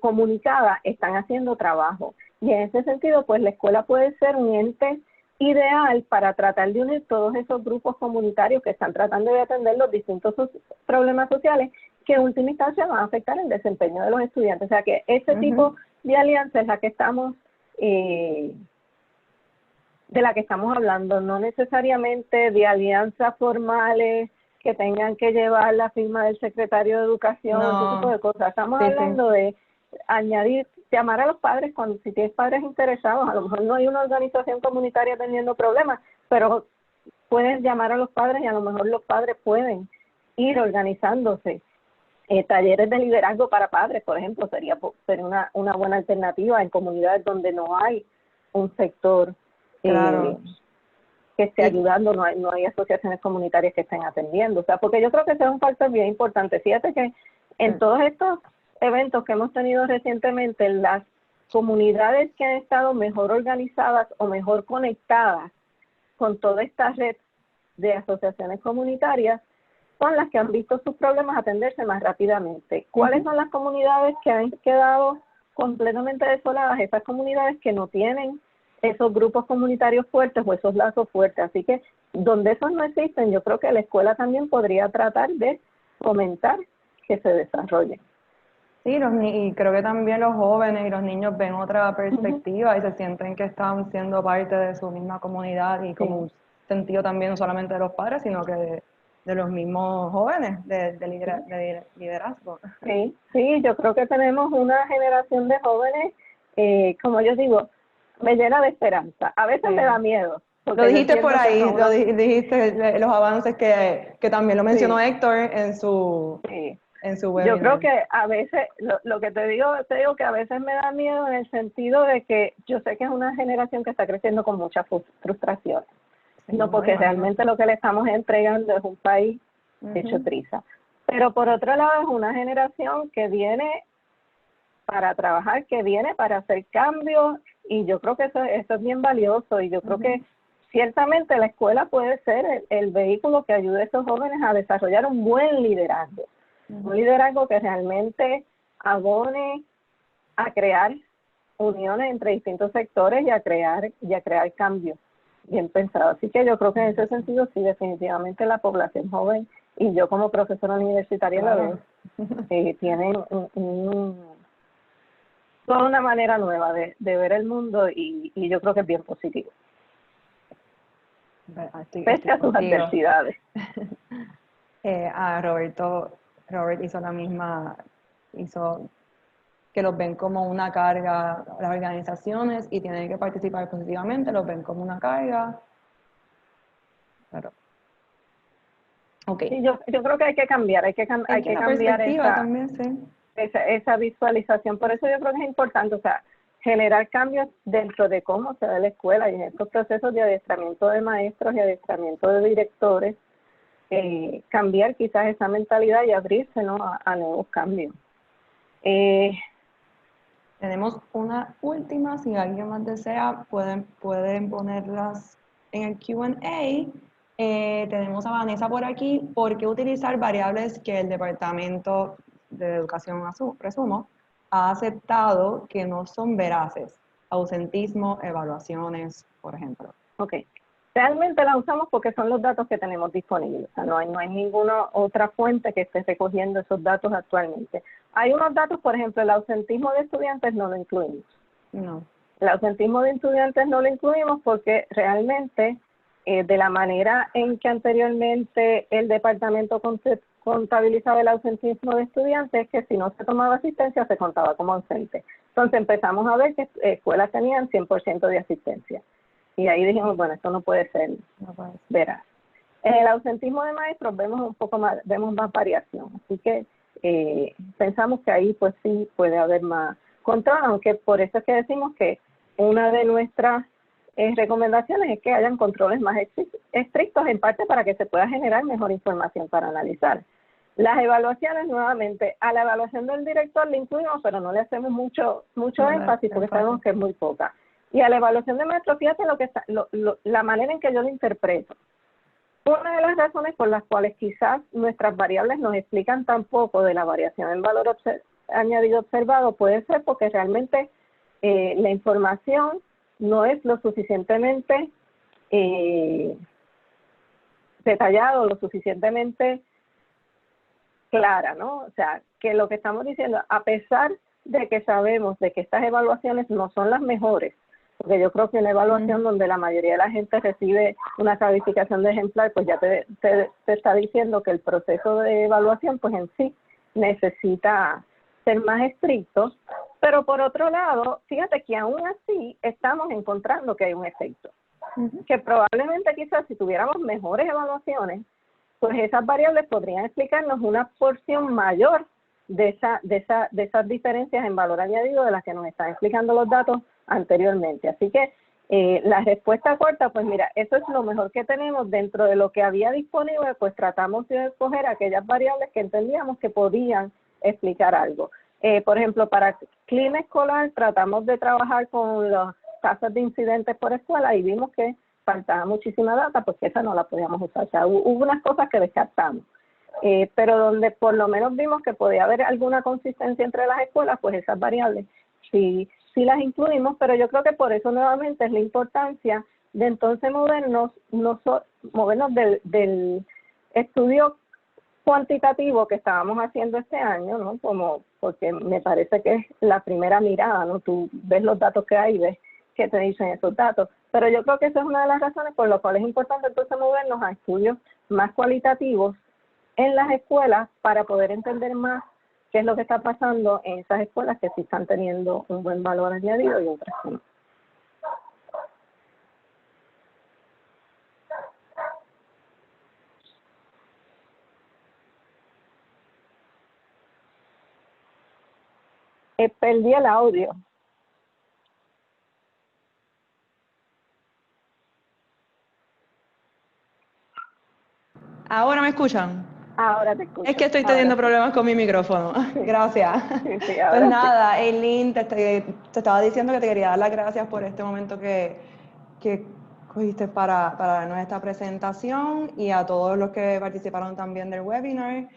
comunicada, están haciendo trabajo. Y en ese sentido, pues la escuela puede ser un ente ideal para tratar de unir todos esos grupos comunitarios que están tratando de atender los distintos problemas sociales que en última instancia van a afectar el desempeño de los estudiantes. O sea que ese tipo de alianza es la que estamos, de la que estamos hablando, no necesariamente de alianzas formales que tengan que llevar la firma del secretario de Educación, ese tipo de cosas. Estamos hablando de añadir, llamar a los padres si tienes padres interesados. A lo mejor no hay una organización comunitaria teniendo problemas, pero puedes llamar a los padres y a lo mejor los padres pueden ir organizándose. Talleres de liderazgo para padres, por ejemplo, sería una buena alternativa en comunidades donde no hay un sector que esté ayudando, no hay asociaciones comunitarias que estén atendiendo. O sea, porque yo creo que ese es un factor bien importante. Fíjate que en todos estos eventos que hemos tenido recientemente, las comunidades que han estado mejor organizadas o mejor conectadas con toda esta red de asociaciones comunitarias son las que han visto sus problemas atenderse más rápidamente. ¿Cuáles son las comunidades que han quedado completamente desoladas? Esas comunidades que no tienen esos grupos comunitarios fuertes o esos lazos fuertes. Así que donde esos no existen, yo creo que la escuela también podría tratar de fomentar que se desarrollen. Sí, y creo que también los jóvenes y los niños ven otra perspectiva y se sienten que están siendo parte de su misma comunidad y como un sentido también no solamente de los padres, sino que de los mismos jóvenes de liderazgo. Sí, yo creo que tenemos una generación de jóvenes, como yo digo, me llena de esperanza. A veces me da miedo. Lo dijiste por ahí, dijiste los avances que también lo mencionó Héctor en su webinar. Yo creo que a veces, lo que te digo que a veces me da miedo en el sentido de que yo sé que es una generación que está creciendo con mucha frustración. No, porque realmente lo que le estamos entregando es un país hecho trizas. Pero por otro lado es una generación que viene para trabajar, que viene para hacer cambios, y yo creo que eso es bien valioso, y yo creo que ciertamente la escuela puede ser el vehículo que ayude a esos jóvenes a desarrollar un buen liderazgo. Un liderazgo que realmente abone a crear uniones entre distintos sectores y a crear cambios bien pensados. Así que yo creo que en ese sentido sí, definitivamente la población joven, y yo como profesora universitaria la veo, tienen toda una manera nueva de ver el mundo, y yo creo que es bien positivo. Pese a sus adversidades. Robert hizo que los ven como una carga las organizaciones y tienen que participar positivamente, los ven como una carga. Pero, sí, yo creo que hay que cambiar, hay que cambiar esa visualización. Por eso yo creo que es importante, o sea, generar cambios dentro de cómo se da la escuela y en estos procesos de adiestramiento de maestros y adiestramiento de directores, cambiar quizás esa mentalidad y abrirse, ¿no?, a nuevos cambios. Tenemos una última, si alguien más desea, pueden ponerlas en el Q&A. Tenemos a Vanessa por aquí. ¿Por qué utilizar variables que el Departamento de Educación, presumo, ha aceptado que no son veraces? Ausentismo, evaluaciones, por ejemplo. Ok. Realmente la usamos porque son los datos que tenemos disponibles. O sea, no hay ninguna otra fuente que esté recogiendo esos datos actualmente. Hay unos datos, por ejemplo, el ausentismo de estudiantes no lo incluimos. No. El ausentismo de estudiantes no lo incluimos porque realmente de la manera en que anteriormente el departamento contabilizaba el ausentismo de estudiantes, que si no se tomaba asistencia se contaba como ausente. Entonces empezamos a ver que escuelas tenían 100% de asistencia. Y ahí dijimos, bueno, esto no puede ser veraz. En el ausentismo de maestros vemos un poco más, vemos más variación. Así que pensamos que ahí pues sí puede haber más control, aunque por eso es que decimos que una de nuestras recomendaciones es que hayan controles más estrictos, en parte para que se pueda generar mejor información para analizar. Las evaluaciones, nuevamente, a la evaluación del director le incluimos, pero no le hacemos mucho énfasis porque sabemos que es muy poca. Y a la evaluación de maestros, fíjate la manera en que yo lo interpreto. Una de las razones por las cuales quizás nuestras variables nos explican tan poco de la variación en valor añadido observado puede ser porque realmente la información no es lo suficientemente detallado, lo suficientemente clara, ¿no? O sea, que lo que estamos diciendo, a pesar de que sabemos de que estas evaluaciones no son las mejores, porque yo creo que una evaluación donde la mayoría de la gente recibe una calificación de ejemplar, pues ya te está diciendo que el proceso de evaluación, pues en sí, necesita ser más estricto, pero por otro lado, fíjate que aún así estamos encontrando que hay un efecto, que probablemente quizás si tuviéramos mejores evaluaciones, pues esas variables podrían explicarnos una porción mayor de esas diferencias en valor añadido de las que nos están explicando los datos anteriormente. Así que la respuesta corta, pues mira, eso es lo mejor que tenemos dentro de lo que había disponible, pues tratamos de escoger aquellas variables que entendíamos que podían explicar algo. Por ejemplo, para clima escolar tratamos de trabajar con las tasas de incidentes por escuela y vimos que faltaba muchísima data, pues que esa no la podíamos usar. O sea, hubo unas cosas que descartamos. Pero donde por lo menos vimos que podía haber alguna consistencia entre las escuelas, pues esas variables sí las incluimos, pero yo creo que por eso nuevamente es la importancia de entonces movernos del estudio cuantitativo que estábamos haciendo este año, ¿no? Como porque me parece que es la primera mirada, ¿no? Tú ves los datos que hay y ves que te dicen esos datos, pero yo creo que esa es una de las razones por las cuales es importante entonces movernos a estudios más cualitativos en las escuelas para poder entender más qué es lo que está pasando en esas escuelas que sí están teniendo un buen valor añadido y otras que no. Perdí el audio. ¿Ahora me escuchan? Ahora te escucho. Es que estoy teniendo problemas con mi micrófono. Gracias. Sí, Pues sí. nada, Eileen, te estaba diciendo que te quería dar las gracias por este momento que cogiste para darnos esta presentación y a todos los que participaron también del webinar.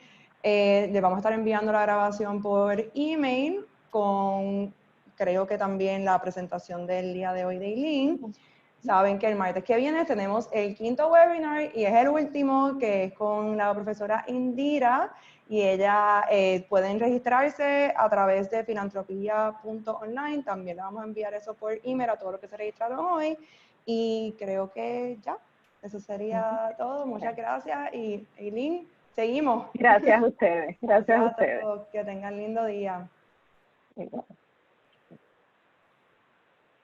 Les vamos a estar enviando la grabación por email con, creo que también la presentación del día de hoy de Eileen. Saben que el martes que viene tenemos el 5º webinar y es el último, que es con la profesora Indira, y ella pueden registrarse a través de filantropía.online. También le vamos a enviar eso por email a todos los que se registraron hoy. Y creo que ya, eso sería todo. Muchas gracias y Eileen, seguimos. Gracias a ustedes. Gracias a ustedes. todos. Que tengan lindo día. Igual.